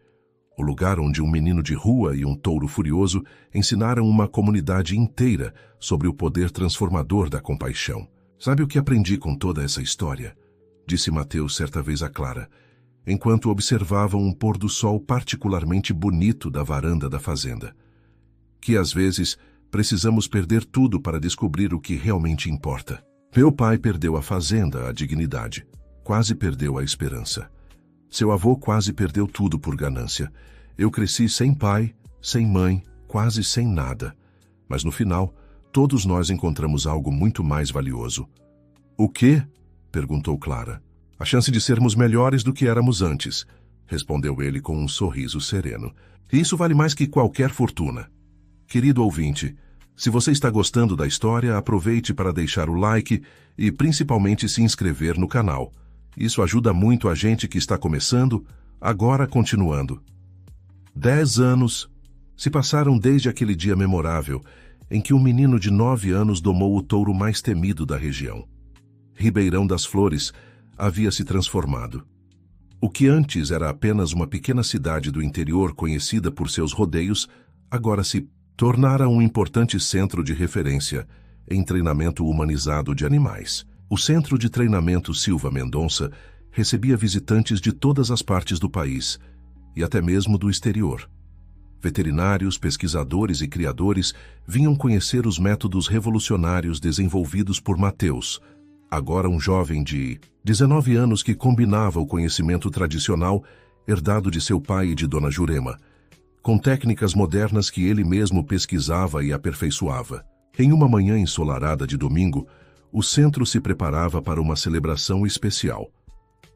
O lugar onde um menino de rua e um touro furioso ensinaram uma comunidade inteira sobre o poder transformador da compaixão. Sabe o que aprendi com toda essa história? Disse Mateus certa vez a Clara, enquanto observavam um pôr do sol particularmente bonito da varanda da fazenda. Que às vezes precisamos perder tudo para descobrir o que realmente importa. Meu pai perdeu a fazenda, a dignidade. Quase perdeu a esperança. Seu avô quase perdeu tudo por ganância. Eu cresci sem pai, sem mãe, quase sem nada. Mas no final, todos nós encontramos algo muito mais valioso. O quê? Perguntou Clara. A chance de sermos melhores do que éramos antes, respondeu ele com um sorriso sereno. E isso vale mais que qualquer fortuna. Querido ouvinte, se você está gostando da história, aproveite para deixar o like e principalmente se inscrever no canal. Isso ajuda muito a gente que está começando, agora continuando. 10 anos se passaram desde aquele dia memorável em que um menino de 9 anos domou o touro mais temido da região. Ribeirão das Flores havia se transformado. O que antes era apenas uma pequena cidade do interior conhecida por seus rodeios, agora se tornara um importante centro de referência em treinamento humanizado de animais. O Centro de Treinamento Silva Mendonça recebia visitantes de todas as partes do país e até mesmo do exterior. Veterinários, pesquisadores e criadores vinham conhecer os métodos revolucionários desenvolvidos por Matheus, agora um jovem de 19 anos que combinava o conhecimento tradicional herdado de seu pai e de Dona Jurema, com técnicas modernas que ele mesmo pesquisava e aperfeiçoava. Em uma manhã ensolarada de domingo, o centro se preparava para uma celebração especial,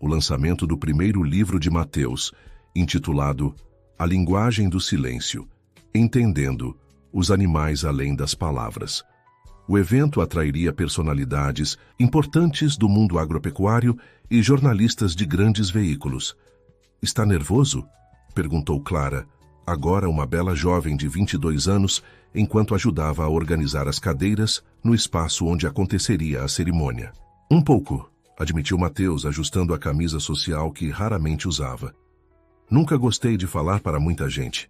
o lançamento do primeiro livro de Matheus, intitulado A Linguagem do Silêncio, Entendendo os Animais Além das Palavras. O evento atrairia personalidades importantes do mundo agropecuário e jornalistas de grandes veículos. "Está nervoso?" perguntou Clara, agora uma bela jovem de 22 anos, enquanto ajudava a organizar as cadeiras no espaço onde aconteceria a cerimônia. "Um pouco", admitiu Matheus, ajustando a camisa social que raramente usava. "Nunca gostei de falar para muita gente."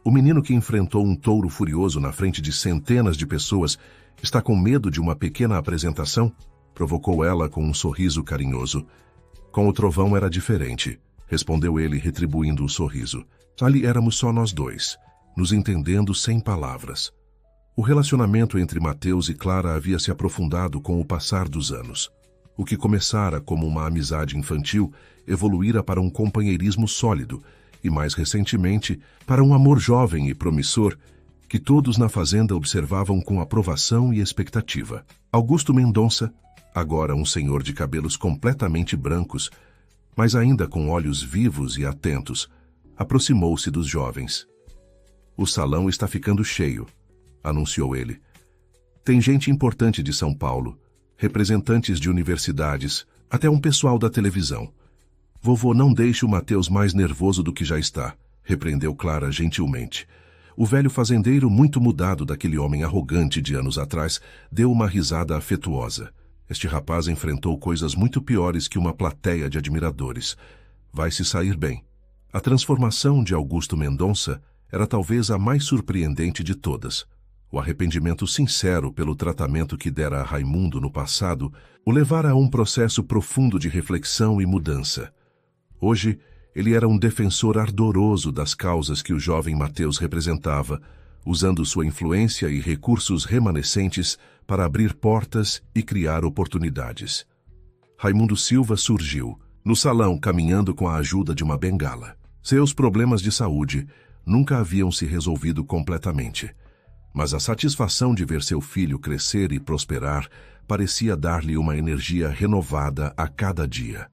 O menino que enfrentou um touro furioso na frente de centenas de pessoas está com medo de uma pequena apresentação? Provocou ela com um sorriso carinhoso. "Com o trovão era diferente", respondeu ele, retribuindo o sorriso. "Ali éramos só nós dois, nos entendendo sem palavras." O relacionamento entre Matheus e Clara havia se aprofundado com o passar dos anos. O que começara como uma amizade infantil evoluíra para um companheirismo sólido e, mais recentemente, para um amor jovem e promissor que todos na fazenda observavam com aprovação e expectativa. Augusto Mendonça, agora um senhor de cabelos completamente brancos, mas ainda com olhos vivos e atentos, aproximou-se dos jovens. "O salão está ficando cheio", anunciou ele. "Tem gente importante de São Paulo, representantes de universidades, até um pessoal da televisão. Vovô, não deixe o Matheus mais nervoso do que já está", repreendeu Clara gentilmente. O velho fazendeiro, muito mudado daquele homem arrogante de anos atrás, deu uma risada afetuosa. "Este rapaz enfrentou coisas muito piores que uma plateia de admiradores. Vai se sair bem." A transformação de Augusto Mendonça era talvez a mais surpreendente de todas. O arrependimento sincero pelo tratamento que dera a Raimundo no passado o levara a um processo profundo de reflexão e mudança. Hoje, ele era um defensor ardoroso das causas que o jovem Matheus representava, usando sua influência e recursos remanescentes para abrir portas e criar oportunidades. Raimundo Silva surgiu, no salão, caminhando com a ajuda de uma bengala. Seus problemas de saúde nunca haviam se resolvido completamente, mas a satisfação de ver seu filho crescer e prosperar parecia dar-lhe uma energia renovada a cada dia.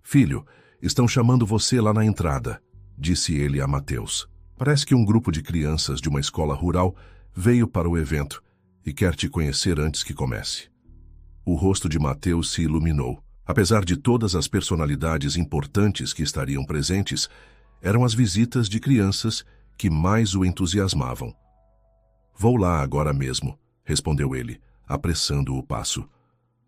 "Filho, estão chamando você lá na entrada", disse ele a Matheus. "Parece que um grupo de crianças de uma escola rural veio para o evento e quer te conhecer antes que comece." O rosto de Matheus se iluminou. Apesar de todas as personalidades importantes que estariam presentes, eram as visitas de crianças que mais o entusiasmavam. "Vou lá agora mesmo", respondeu ele, apressando o passo.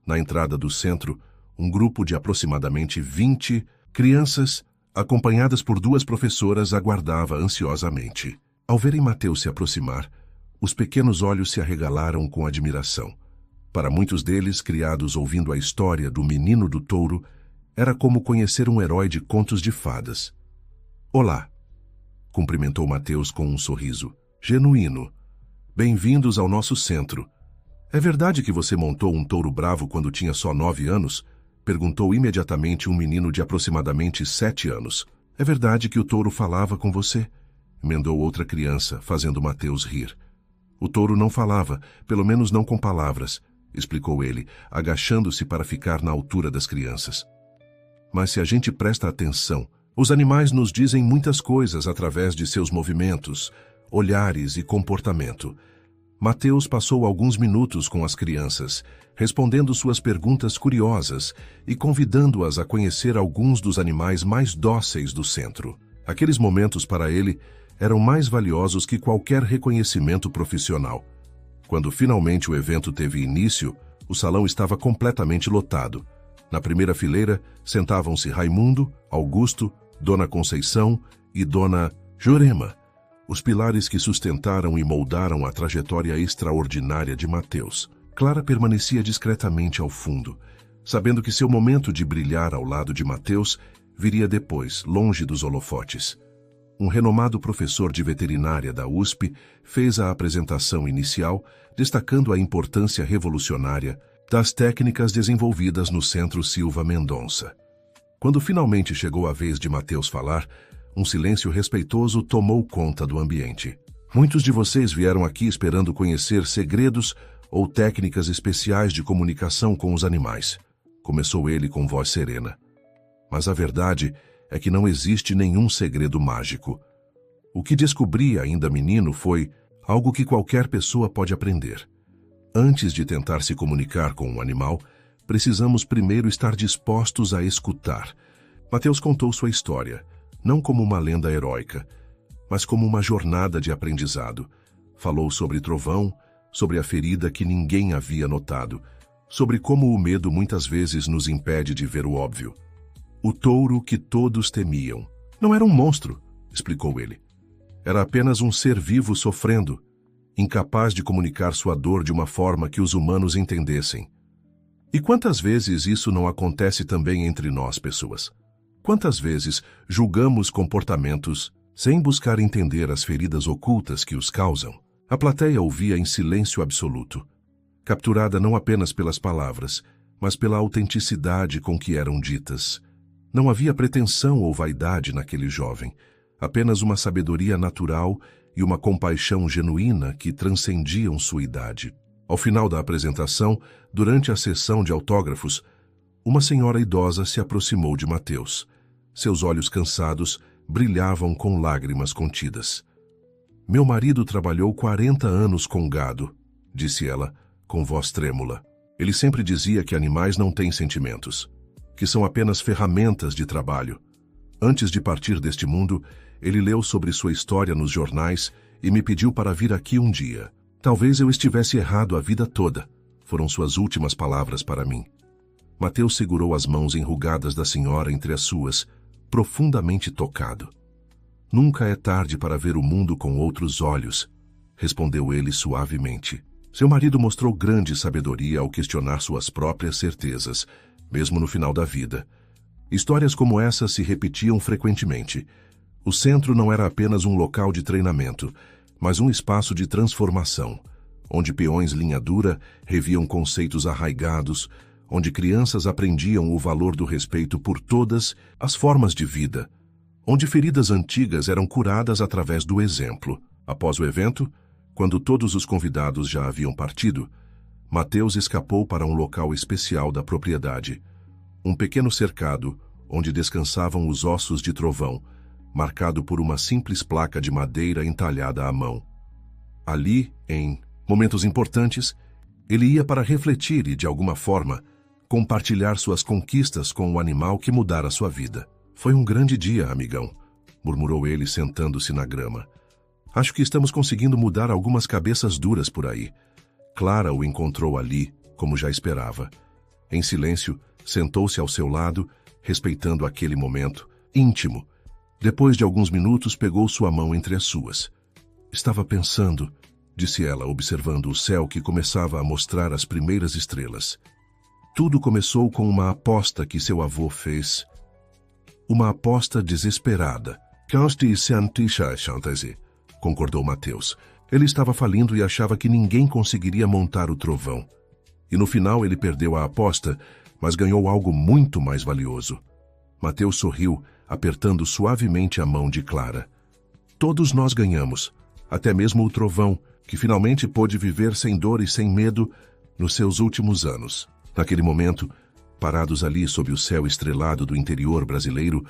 Na entrada do centro, um grupo de aproximadamente 20 crianças, acompanhadas por 2 professoras, aguardava ansiosamente. Ao verem Matheus se aproximar, os pequenos olhos se arregalaram com admiração. Para muitos deles, criados ouvindo a história do menino do touro, era como conhecer um herói de contos de fadas. "Olá", cumprimentou Matheus com um sorriso genuíno. "Bem-vindos ao nosso centro. É verdade que você montou um touro bravo quando tinha só 9 anos? Perguntou imediatamente um menino de aproximadamente 7 anos. "É verdade que o touro falava com você?" emendou outra criança, fazendo Matheus rir. "O touro não falava, pelo menos não com palavras", explicou ele, agachando-se para ficar na altura das crianças. "Mas se a gente presta atenção, os animais nos dizem muitas coisas através de seus movimentos, olhares e comportamento." Matheus passou alguns minutos com as crianças, respondendo suas perguntas curiosas e convidando-as a conhecer alguns dos animais mais dóceis do centro. Aqueles momentos para ele eram mais valiosos que qualquer reconhecimento profissional. Quando finalmente o evento teve início, o salão estava completamente lotado. Na primeira fileira sentavam-se Raimundo, Augusto, Dona Conceição e Dona Jurema, os pilares que sustentaram e moldaram a trajetória extraordinária de Matheus. Clara permanecia discretamente ao fundo, sabendo que seu momento de brilhar ao lado de Mateus viria depois, longe dos holofotes. Um renomado professor de veterinária da USP fez a apresentação inicial, destacando a importância revolucionária das técnicas desenvolvidas no Centro Silva Mendonça. Quando finalmente chegou a vez de Mateus falar, um silêncio respeitoso tomou conta do ambiente. Muitos de vocês vieram aqui esperando conhecer segredos ou técnicas especiais de comunicação com os animais, começou ele com voz serena. Mas a verdade é que não existe nenhum segredo mágico. O que descobri ainda menino foi algo que qualquer pessoa pode aprender. Antes de tentar se comunicar com um animal, precisamos primeiro estar dispostos a escutar. Mateus contou sua história, não como uma lenda heróica, mas como uma jornada de aprendizado. Falou sobre trovão, sobre a ferida que ninguém havia notado, sobre como o medo muitas vezes nos impede de ver o óbvio. O touro que todos temiam não era um monstro, explicou ele. Era apenas um ser vivo sofrendo, incapaz de comunicar sua dor de uma forma que os humanos entendessem. E quantas vezes isso não acontece também entre nós, pessoas? Quantas vezes julgamos comportamentos sem buscar entender as feridas ocultas que os causam? A plateia ouvia em silêncio absoluto, capturada não apenas pelas palavras, mas pela autenticidade com que eram ditas. Não havia pretensão ou vaidade naquele jovem, apenas uma sabedoria natural e uma compaixão genuína que transcendiam sua idade. Ao final da apresentação, durante a sessão de autógrafos, uma senhora idosa se aproximou de Mateus. Seus olhos cansados brilhavam com lágrimas contidas. Meu marido trabalhou 40 anos com gado, disse ela, com voz trêmula. Ele sempre dizia que animais não têm sentimentos, que são apenas ferramentas de trabalho. Antes de partir deste mundo, ele leu sobre sua história nos jornais e me pediu para vir aqui um dia. Talvez eu estivesse errado a vida toda, foram suas últimas palavras para mim. Mateus segurou as mãos enrugadas da senhora entre as suas, profundamente tocado. Nunca é tarde para ver o mundo com outros olhos, respondeu ele suavemente. Seu marido mostrou grande sabedoria ao questionar suas próprias certezas, mesmo no final da vida. Histórias como essa se repetiam frequentemente. O centro não era apenas um local de treinamento, mas um espaço de transformação, onde peões linha dura reviam conceitos arraigados, onde crianças aprendiam o valor do respeito por todas as formas de vida, onde feridas antigas eram curadas através do exemplo. Após o evento, quando todos os convidados já haviam partido, Mateus escapou para um local especial da propriedade, um pequeno cercado onde descansavam os ossos de trovão, marcado por uma simples placa de madeira entalhada à mão. Ali, em momentos importantes, ele ia para refletir e, de alguma forma, compartilhar suas conquistas com o animal que mudara sua vida. Foi um grande dia, amigão, murmurou ele sentando-se na grama. Acho que estamos conseguindo mudar algumas cabeças duras por aí. Clara o encontrou ali, como já esperava. Em silêncio, sentou-se ao seu lado, respeitando aquele momento, íntimo. Depois de alguns minutos, pegou sua mão entre as suas. Estava pensando, disse ela, observando o céu que começava a mostrar as primeiras estrelas. Tudo começou com uma aposta que seu avô fez. Uma aposta desesperada. Concordou Mateus. Ele estava falindo e achava que ninguém conseguiria montar o trovão. E no final ele perdeu a aposta, mas ganhou algo muito mais valioso. Mateus sorriu, apertando suavemente a mão de Clara. Todos nós ganhamos, até mesmo o trovão, que finalmente pôde viver sem dor e sem medo nos seus últimos anos. Naquele momento, parados ali sob o céu estrelado do interior brasileiro,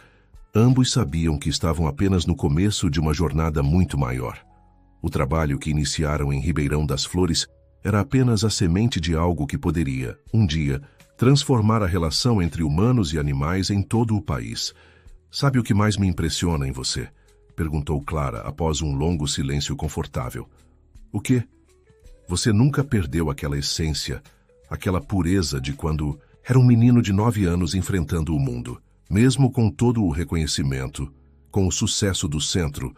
ambos sabiam que estavam apenas no começo de uma jornada muito maior. O trabalho que iniciaram em Ribeirão das Flores era apenas a semente de algo que poderia, um dia, transformar a relação entre humanos e animais em todo o país. Sabe o que mais me impressiona em você? Perguntou Clara após um longo silêncio confortável. O quê? Você nunca perdeu aquela essência, aquela pureza de quando era um menino de 9 anos enfrentando o mundo. Mesmo com todo o reconhecimento, com o sucesso do centro,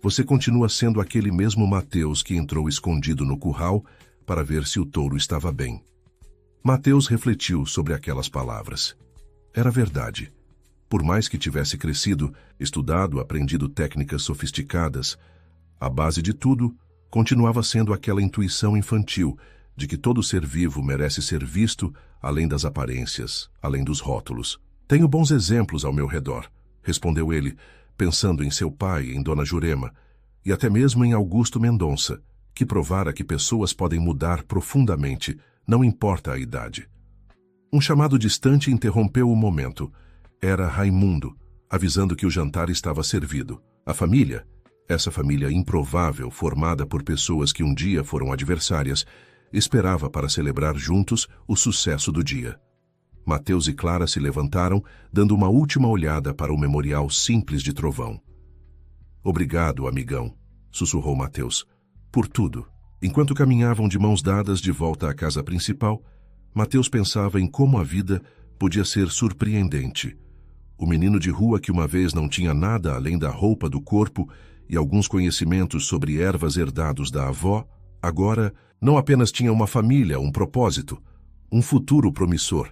você continua sendo aquele mesmo Mateus que entrou escondido no curral para ver se o touro estava bem. Mateus refletiu sobre aquelas palavras. Era verdade. Por mais que tivesse crescido, estudado, aprendido técnicas sofisticadas, a base de tudo continuava sendo aquela intuição infantil de que todo ser vivo merece ser visto além das aparências, além dos rótulos. Tenho bons exemplos ao meu redor, respondeu ele, pensando em seu pai, em Dona Jurema, e até mesmo em Augusto Mendonça, que provara que pessoas podem mudar profundamente, não importa a idade. Um chamado distante interrompeu o momento. Era Raimundo, avisando que o jantar estava servido. A família, essa família improvável, formada por pessoas que um dia foram adversárias, esperava para celebrar juntos o sucesso do dia. Mateus e Clara se levantaram, dando uma última olhada para o memorial simples de Trovão. Obrigado, amigão, sussurrou Mateus, por tudo. Enquanto caminhavam de mãos dadas de volta à casa principal, Mateus pensava em como a vida podia ser surpreendente. O menino de rua que uma vez não tinha nada além da roupa do corpo e alguns conhecimentos sobre ervas herdados da avó, agora não apenas tinha uma família, um propósito, um futuro promissor,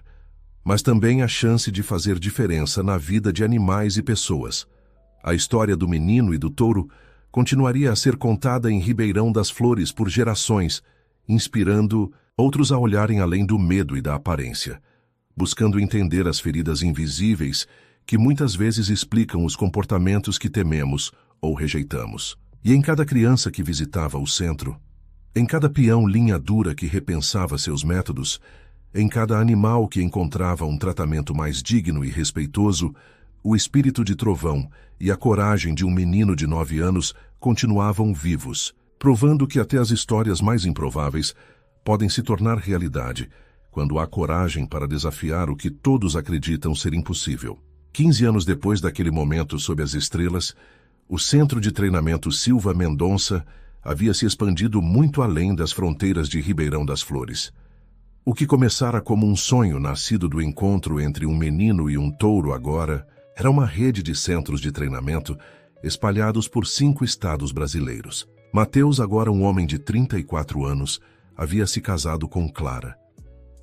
mas também a chance de fazer diferença na vida de animais e pessoas. A história do menino e do touro continuaria a ser contada em Ribeirão das Flores por gerações, inspirando outros a olharem além do medo e da aparência, buscando entender as feridas invisíveis que muitas vezes explicam os comportamentos que tememos ou rejeitamos. E em cada criança que visitava o centro, em cada peão linha dura que repensava seus métodos, em cada animal que encontrava um tratamento mais digno e respeitoso, o espírito de Trovão e a coragem de um menino de 9 anos continuavam vivos, provando que até as histórias mais improváveis podem se tornar realidade quando há coragem para desafiar o que todos acreditam ser impossível. 15 anos depois daquele momento sob as estrelas, o Centro de Treinamento Silva Mendonça havia se expandido muito além das fronteiras de Ribeirão das Flores. O que começara como um sonho nascido do encontro entre um menino e um touro agora era uma rede de centros de treinamento espalhados por 5 estados brasileiros. Mateus, agora um homem de 34 anos, havia se casado com Clara.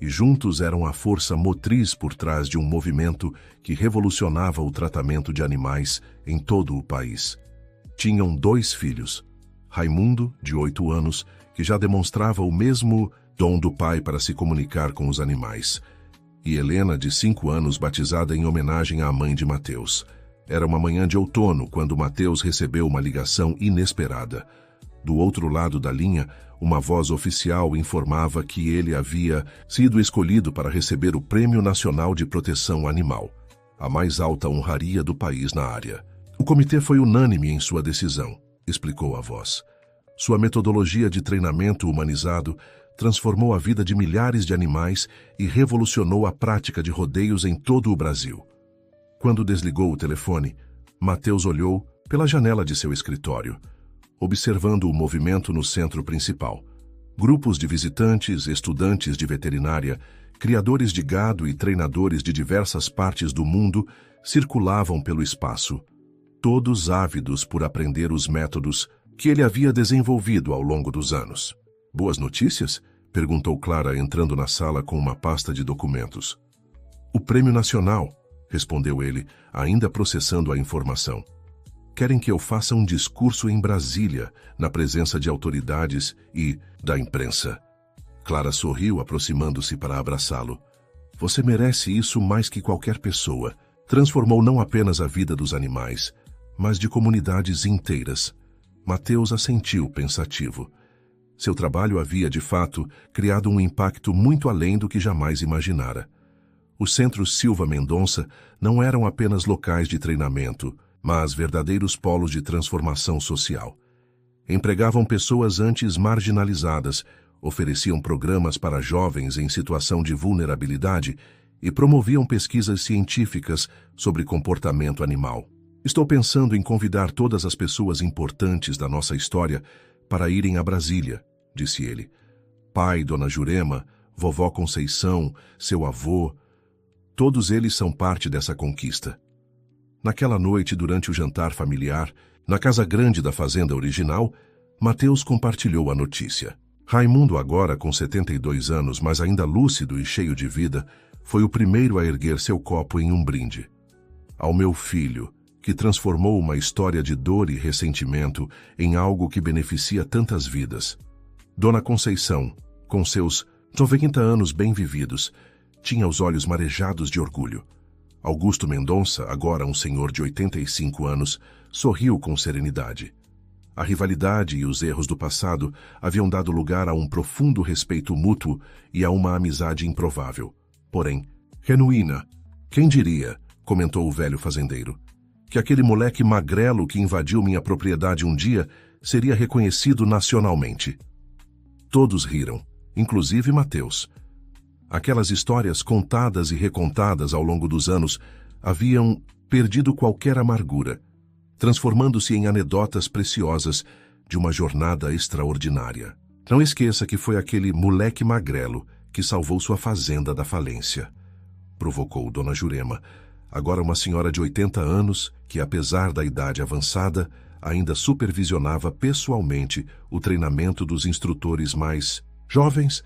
E juntos eram a força motriz por trás de um movimento que revolucionava o tratamento de animais em todo o país. Tinham 2 filhos, Raimundo, de 8 anos, que já demonstrava o mesmo dom do pai para se comunicar com os animais, e Helena, de 5 anos, batizada em homenagem à mãe de Mateus. Era uma manhã de outono quando Mateus recebeu uma ligação inesperada. Do outro lado da linha, uma voz oficial informava que ele havia sido escolhido para receber o Prêmio Nacional de Proteção Animal, a mais alta honraria do país na área. O comitê foi unânime em sua decisão, explicou a voz. Sua metodologia de treinamento humanizado transformou a vida de milhares de animais e revolucionou a prática de rodeios em todo o Brasil. Quando desligou o telefone, Mateus olhou pela janela de seu escritório, observando o movimento no centro principal. Grupos de visitantes, estudantes de veterinária, criadores de gado e treinadores de diversas partes do mundo circulavam pelo espaço, todos ávidos por aprender os métodos que ele havia desenvolvido ao longo dos anos. Boas notícias? Perguntou Clara, entrando na sala com uma pasta de documentos. O Prêmio Nacional, respondeu ele, ainda processando a informação. Querem que eu faça um discurso em Brasília, na presença de autoridades e da imprensa. Clara sorriu, aproximando-se para abraçá-lo. Você merece isso mais que qualquer pessoa. Transformou não apenas a vida dos animais, mas de comunidades inteiras. Mateus assentiu, pensativo. Seu trabalho havia, de fato, criado um impacto muito além do que jamais imaginara. Os centros Silva Mendonça não eram apenas locais de treinamento, mas verdadeiros polos de transformação social. Empregavam pessoas antes marginalizadas, ofereciam programas para jovens em situação de vulnerabilidade e promoviam pesquisas científicas sobre comportamento animal. Estou pensando em convidar todas as pessoas importantes da nossa história para irem a Brasília, disse ele. Pai, Dona Jurema, vovó Conceição, seu avô, todos eles são parte dessa conquista. Naquela noite, durante o jantar familiar, na casa grande da fazenda original, Mateus compartilhou a notícia. Raimundo, agora com 72 anos, mas ainda lúcido e cheio de vida, foi o primeiro a erguer seu copo em um brinde. Ao meu filho, que transformou uma história de dor e ressentimento em algo que beneficia tantas vidas. Dona Conceição, com seus 90 anos bem vividos, tinha os olhos marejados de orgulho. Augusto Mendonça, agora um senhor de 85 anos, sorriu com serenidade. A rivalidade e os erros do passado haviam dado lugar a um profundo respeito mútuo e a uma amizade improvável. Porém, genuína. Quem diria, comentou o velho fazendeiro, que aquele moleque magrelo que invadiu minha propriedade um dia seria reconhecido nacionalmente. Todos riram, inclusive Mateus. Aquelas histórias contadas e recontadas ao longo dos anos haviam perdido qualquer amargura, transformando-se em anedotas preciosas de uma jornada extraordinária. Não esqueça que foi aquele moleque magrelo que salvou sua fazenda da falência, provocou Dona Jurema, agora uma senhora de 80 anos que, apesar da idade avançada, ainda supervisionava pessoalmente o treinamento dos instrutores mais jovens.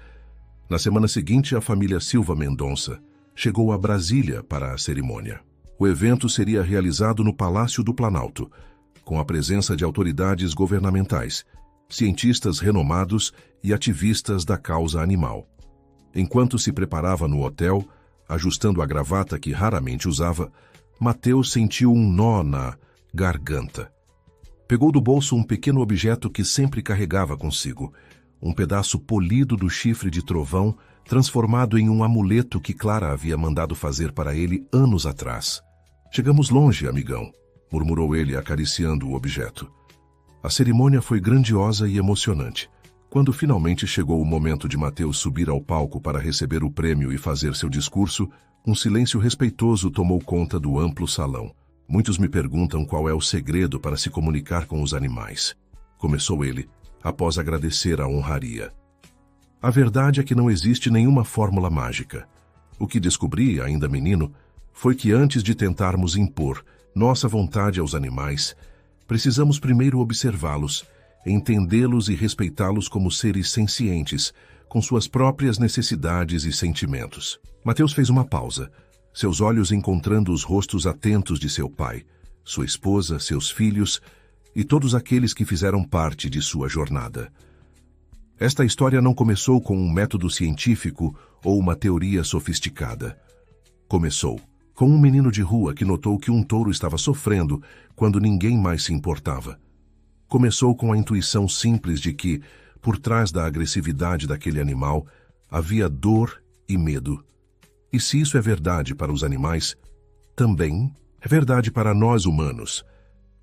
Na semana seguinte, a família Silva Mendonça chegou a Brasília para a cerimônia. O evento seria realizado no Palácio do Planalto, com a presença de autoridades governamentais, cientistas renomados e ativistas da causa animal. Enquanto se preparava no hotel, ajustando a gravata que raramente usava, Mateus sentiu um nó na garganta. Pegou do bolso um pequeno objeto que sempre carregava consigo, um pedaço polido do chifre de trovão, transformado em um amuleto que Clara havia mandado fazer para ele anos atrás. Chegamos longe, amigão, murmurou ele acariciando o objeto. A cerimônia foi grandiosa e emocionante. Quando finalmente chegou o momento de Mateus subir ao palco para receber o prêmio e fazer seu discurso, um silêncio respeitoso tomou conta do amplo salão. Muitos me perguntam qual é o segredo para se comunicar com os animais. Começou ele, após agradecer a honraria. A verdade é que não existe nenhuma fórmula mágica. O que descobri, ainda menino, foi que antes de tentarmos impor nossa vontade aos animais, precisamos primeiro observá-los, entendê-los e respeitá-los como seres sencientes, com suas próprias necessidades e sentimentos. Mateus fez uma pausa, seus olhos encontrando os rostos atentos de seu pai, sua esposa, seus filhos e todos aqueles que fizeram parte de sua jornada. Esta história não começou com um método científico ou uma teoria sofisticada. Começou com um menino de rua que notou que um touro estava sofrendo quando ninguém mais se importava. Começou com a intuição simples de que, por trás da agressividade daquele animal, havia dor e medo. E se isso é verdade para os animais, também é verdade para nós humanos.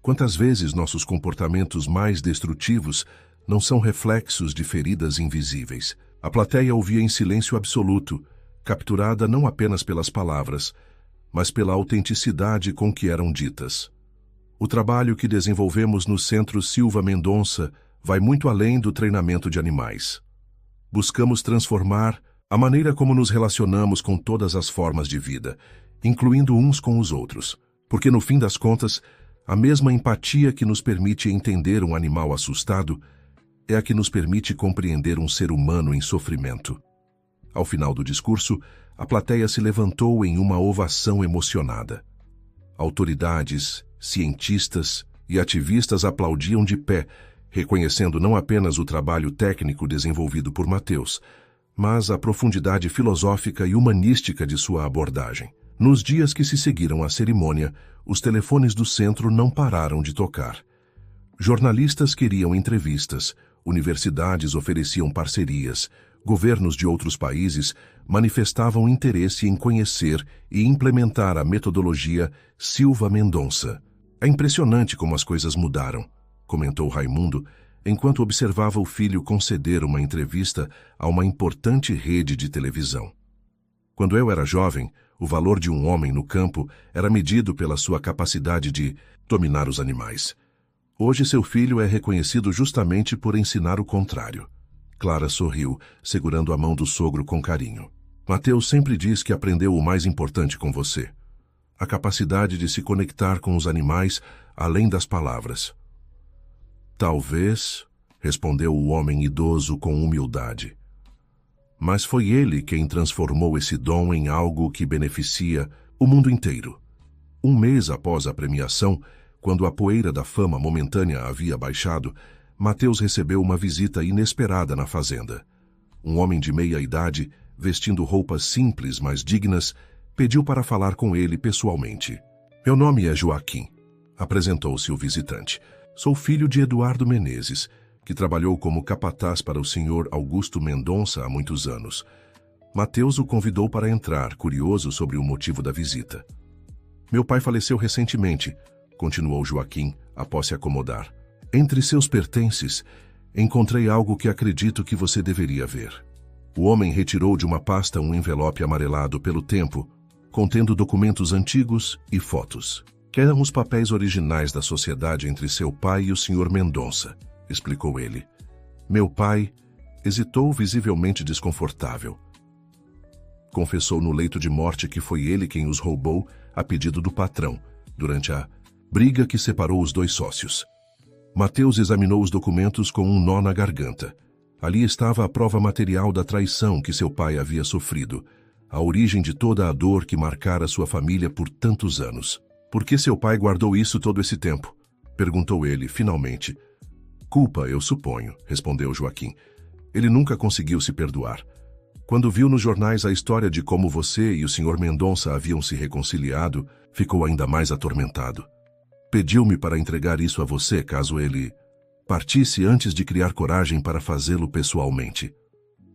Quantas vezes nossos comportamentos mais destrutivos não são reflexos de feridas invisíveis? A plateia ouvia em silêncio absoluto, capturada não apenas pelas palavras, mas pela autenticidade com que eram ditas. O trabalho que desenvolvemos no Centro Silva Mendonça vai muito além do treinamento de animais. Buscamos transformar a maneira como nos relacionamos com todas as formas de vida, incluindo uns com os outros, porque no fim das contas, a mesma empatia que nos permite entender um animal assustado é a que nos permite compreender um ser humano em sofrimento. Ao final do discurso, a plateia se levantou em uma ovação emocionada. Autoridades, cientistas e ativistas aplaudiam de pé, reconhecendo não apenas o trabalho técnico desenvolvido por Mateus, mas a profundidade filosófica e humanística de sua abordagem. Nos dias que se seguiram à cerimônia, os telefones do centro não pararam de tocar. Jornalistas queriam entrevistas, universidades ofereciam parcerias, governos de outros países manifestavam interesse em conhecer e implementar a metodologia Silva Mendonça. É impressionante como as coisas mudaram, comentou Raimundo, enquanto observava o filho conceder uma entrevista a uma importante rede de televisão. Quando eu era jovem, o valor de um homem no campo era medido pela sua capacidade de dominar os animais. Hoje seu filho é reconhecido justamente por ensinar o contrário. Clara sorriu, segurando a mão do sogro com carinho. Mateus sempre diz que aprendeu o mais importante com você: a capacidade de se conectar com os animais além das palavras. Talvez, respondeu o homem idoso com humildade. Mas foi ele quem transformou esse dom em algo que beneficia o mundo inteiro. Um mês após a premiação, quando a poeira da fama momentânea havia baixado, Mateus recebeu uma visita inesperada na fazenda. Um homem de meia idade, vestindo roupas simples, mas dignas, pediu para falar com ele pessoalmente. Meu nome é Joaquim, apresentou-se o visitante. Sou filho de Eduardo Menezes, que trabalhou como capataz para o senhor Augusto Mendonça há muitos anos. Mateus o convidou para entrar, curioso sobre o motivo da visita. Meu pai faleceu recentemente, continuou Joaquim, após se acomodar. Entre seus pertences, encontrei algo que acredito que você deveria ver. O homem retirou de uma pasta um envelope amarelado pelo tempo, contendo documentos antigos e fotos. Que eram os papéis originais da sociedade entre seu pai e o senhor Mendonça, explicou ele. Meu pai hesitou, visivelmente desconfortável. Confessou no leito de morte que foi ele quem os roubou a pedido do patrão, durante a briga que separou os dois sócios. Mateus examinou os documentos com um nó na garganta. Ali estava a prova material da traição que seu pai havia sofrido, a origem de toda a dor que marcara sua família por tantos anos. Por que seu pai guardou isso todo esse tempo? Perguntou ele, finalmente. Culpa, eu suponho, respondeu Joaquim. Ele nunca conseguiu se perdoar. Quando viu nos jornais a história de como você e o senhor Mendonça haviam se reconciliado, ficou ainda mais atormentado. Pediu-me para entregar isso a você caso ele partisse antes de criar coragem para fazê-lo pessoalmente.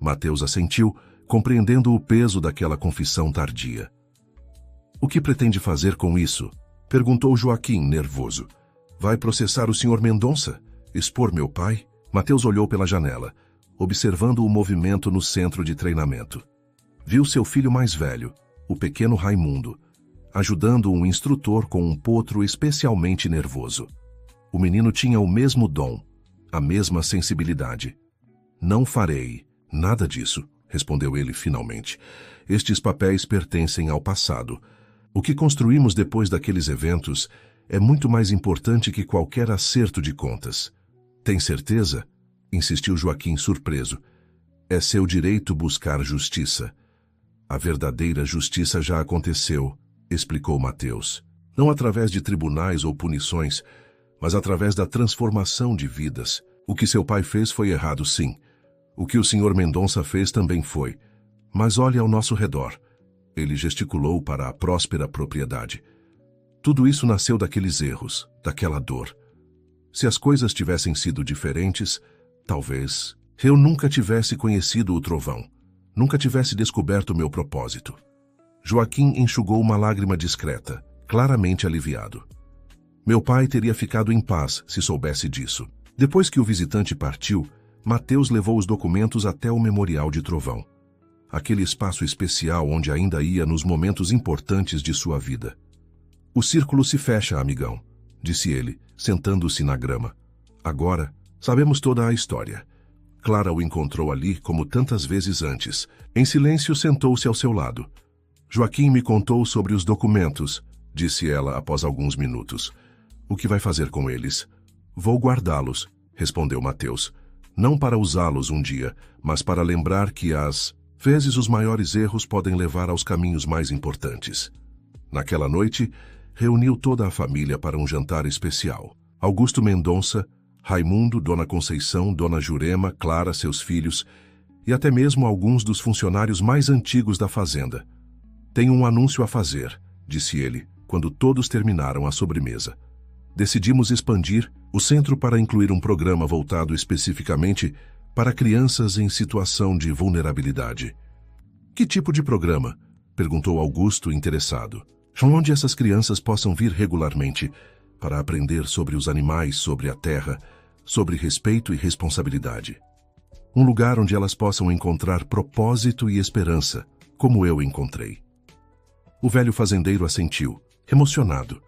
Mateus assentiu, compreendendo o peso daquela confissão tardia. O que pretende fazer com isso? Perguntou Joaquim, nervoso. Vai processar o senhor Mendonça? Expor meu pai? Mateus olhou pela janela, observando o movimento no centro de treinamento. Viu seu filho mais velho, o pequeno Raimundo, ajudando um instrutor com um potro especialmente nervoso. O menino tinha o mesmo dom, a mesma sensibilidade. Não farei nada disso, respondeu ele finalmente. Estes papéis pertencem ao passado. O que construímos depois daqueles eventos é muito mais importante que qualquer acerto de contas. Tem certeza? Insistiu Joaquim, surpreso. É seu direito buscar justiça. A verdadeira justiça já aconteceu, explicou Mateus. Não através de tribunais ou punições, mas através da transformação de vidas. O que seu pai fez foi errado, sim. O que o senhor Mendonça fez também foi. Mas olhe ao nosso redor. Ele gesticulou para a próspera propriedade. Tudo isso nasceu daqueles erros, daquela dor. Se as coisas tivessem sido diferentes, talvez eu nunca tivesse conhecido o trovão, nunca tivesse descoberto meu propósito. Joaquim enxugou uma lágrima discreta, claramente aliviado. Meu pai teria ficado em paz se soubesse disso. Depois que o visitante partiu, Mateus levou os documentos até o Memorial de Trovão. Aquele espaço especial onde ainda ia nos momentos importantes de sua vida. O círculo se fecha, amigão, disse ele, sentando-se na grama. Agora, sabemos toda a história. Clara o encontrou ali como tantas vezes antes. Em silêncio, sentou-se ao seu lado. Joaquim me contou sobre os documentos, disse ela após alguns minutos. O que vai fazer com eles? Vou guardá-los, respondeu Mateus. Não para usá-los um dia, mas para lembrar que às vezes os maiores erros podem levar aos caminhos mais importantes. Naquela noite, reuniu toda a família para um jantar especial. Augusto Mendonça, Raimundo, Dona Conceição, Dona Jurema, Clara, seus filhos, e até mesmo alguns dos funcionários mais antigos da fazenda. Tenho um anúncio a fazer, disse ele, quando todos terminaram a sobremesa. Decidimos expandir o centro para incluir um programa voltado especificamente para crianças em situação de vulnerabilidade. Que tipo de programa? Perguntou Augusto, interessado. Onde essas crianças possam vir regularmente para aprender sobre os animais, sobre a terra, sobre respeito e responsabilidade. Um lugar onde elas possam encontrar propósito e esperança, como eu encontrei. O velho fazendeiro assentiu, emocionado.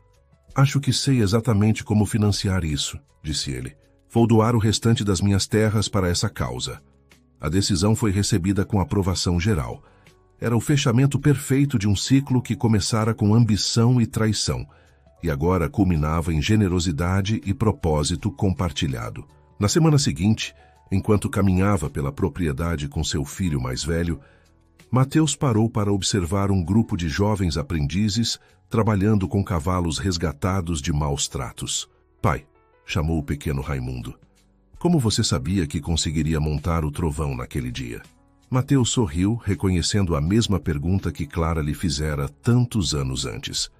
Acho que sei exatamente como financiar isso, disse ele. Vou doar o restante das minhas terras para essa causa. A decisão foi recebida com aprovação geral. Era o fechamento perfeito de um ciclo que começara com ambição e traição, e agora culminava em generosidade e propósito compartilhado. Na semana seguinte, enquanto caminhava pela propriedade com seu filho mais velho, Mateus parou para observar um grupo de jovens aprendizes trabalhando com cavalos resgatados de maus tratos. Pai, chamou o pequeno Raimundo, como você sabia que conseguiria montar o trovão naquele dia? Mateus sorriu, reconhecendo a mesma pergunta que Clara lhe fizera tantos anos antes.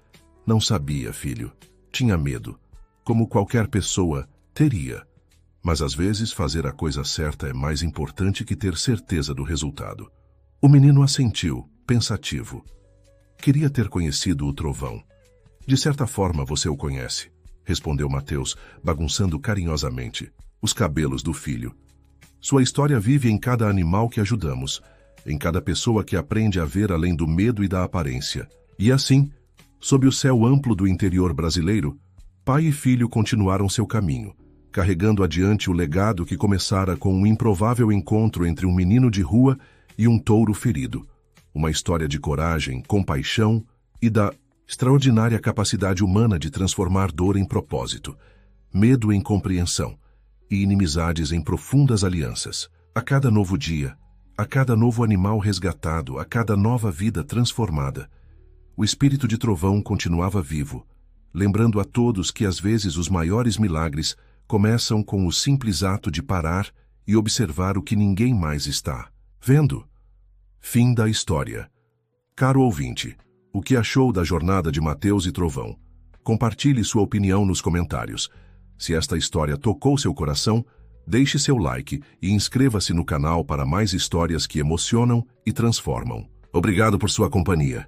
Não sabia, filho. Tinha medo. Como qualquer pessoa, teria. Mas às vezes fazer a coisa certa é mais importante que ter certeza do resultado. O menino assentiu, pensativo. Queria ter conhecido o trovão. De certa forma você o conhece, respondeu Mateus, bagunçando carinhosamente os cabelos do filho. Sua história vive em cada animal que ajudamos, em cada pessoa que aprende a ver além do medo e da aparência. E assim, sob o céu amplo do interior brasileiro, pai e filho continuaram seu caminho, carregando adiante o legado que começara com um improvável encontro entre um menino de rua e um touro ferido. Uma história de coragem, compaixão e da extraordinária capacidade humana de transformar dor em propósito, medo em compreensão e inimizades em profundas alianças. A cada novo dia, a cada novo animal resgatado, a cada nova vida transformada, o espírito de trovão continuava vivo, lembrando a todos que às vezes os maiores milagres começam com o simples ato de parar e observar o que ninguém mais está vendo. Fim da história. Caro ouvinte, o que achou da jornada de Mateus e Trovão? Compartilhe sua opinião nos comentários. Se esta história tocou seu coração, deixe seu like e inscreva-se no canal para mais histórias que emocionam e transformam. Obrigado por sua companhia.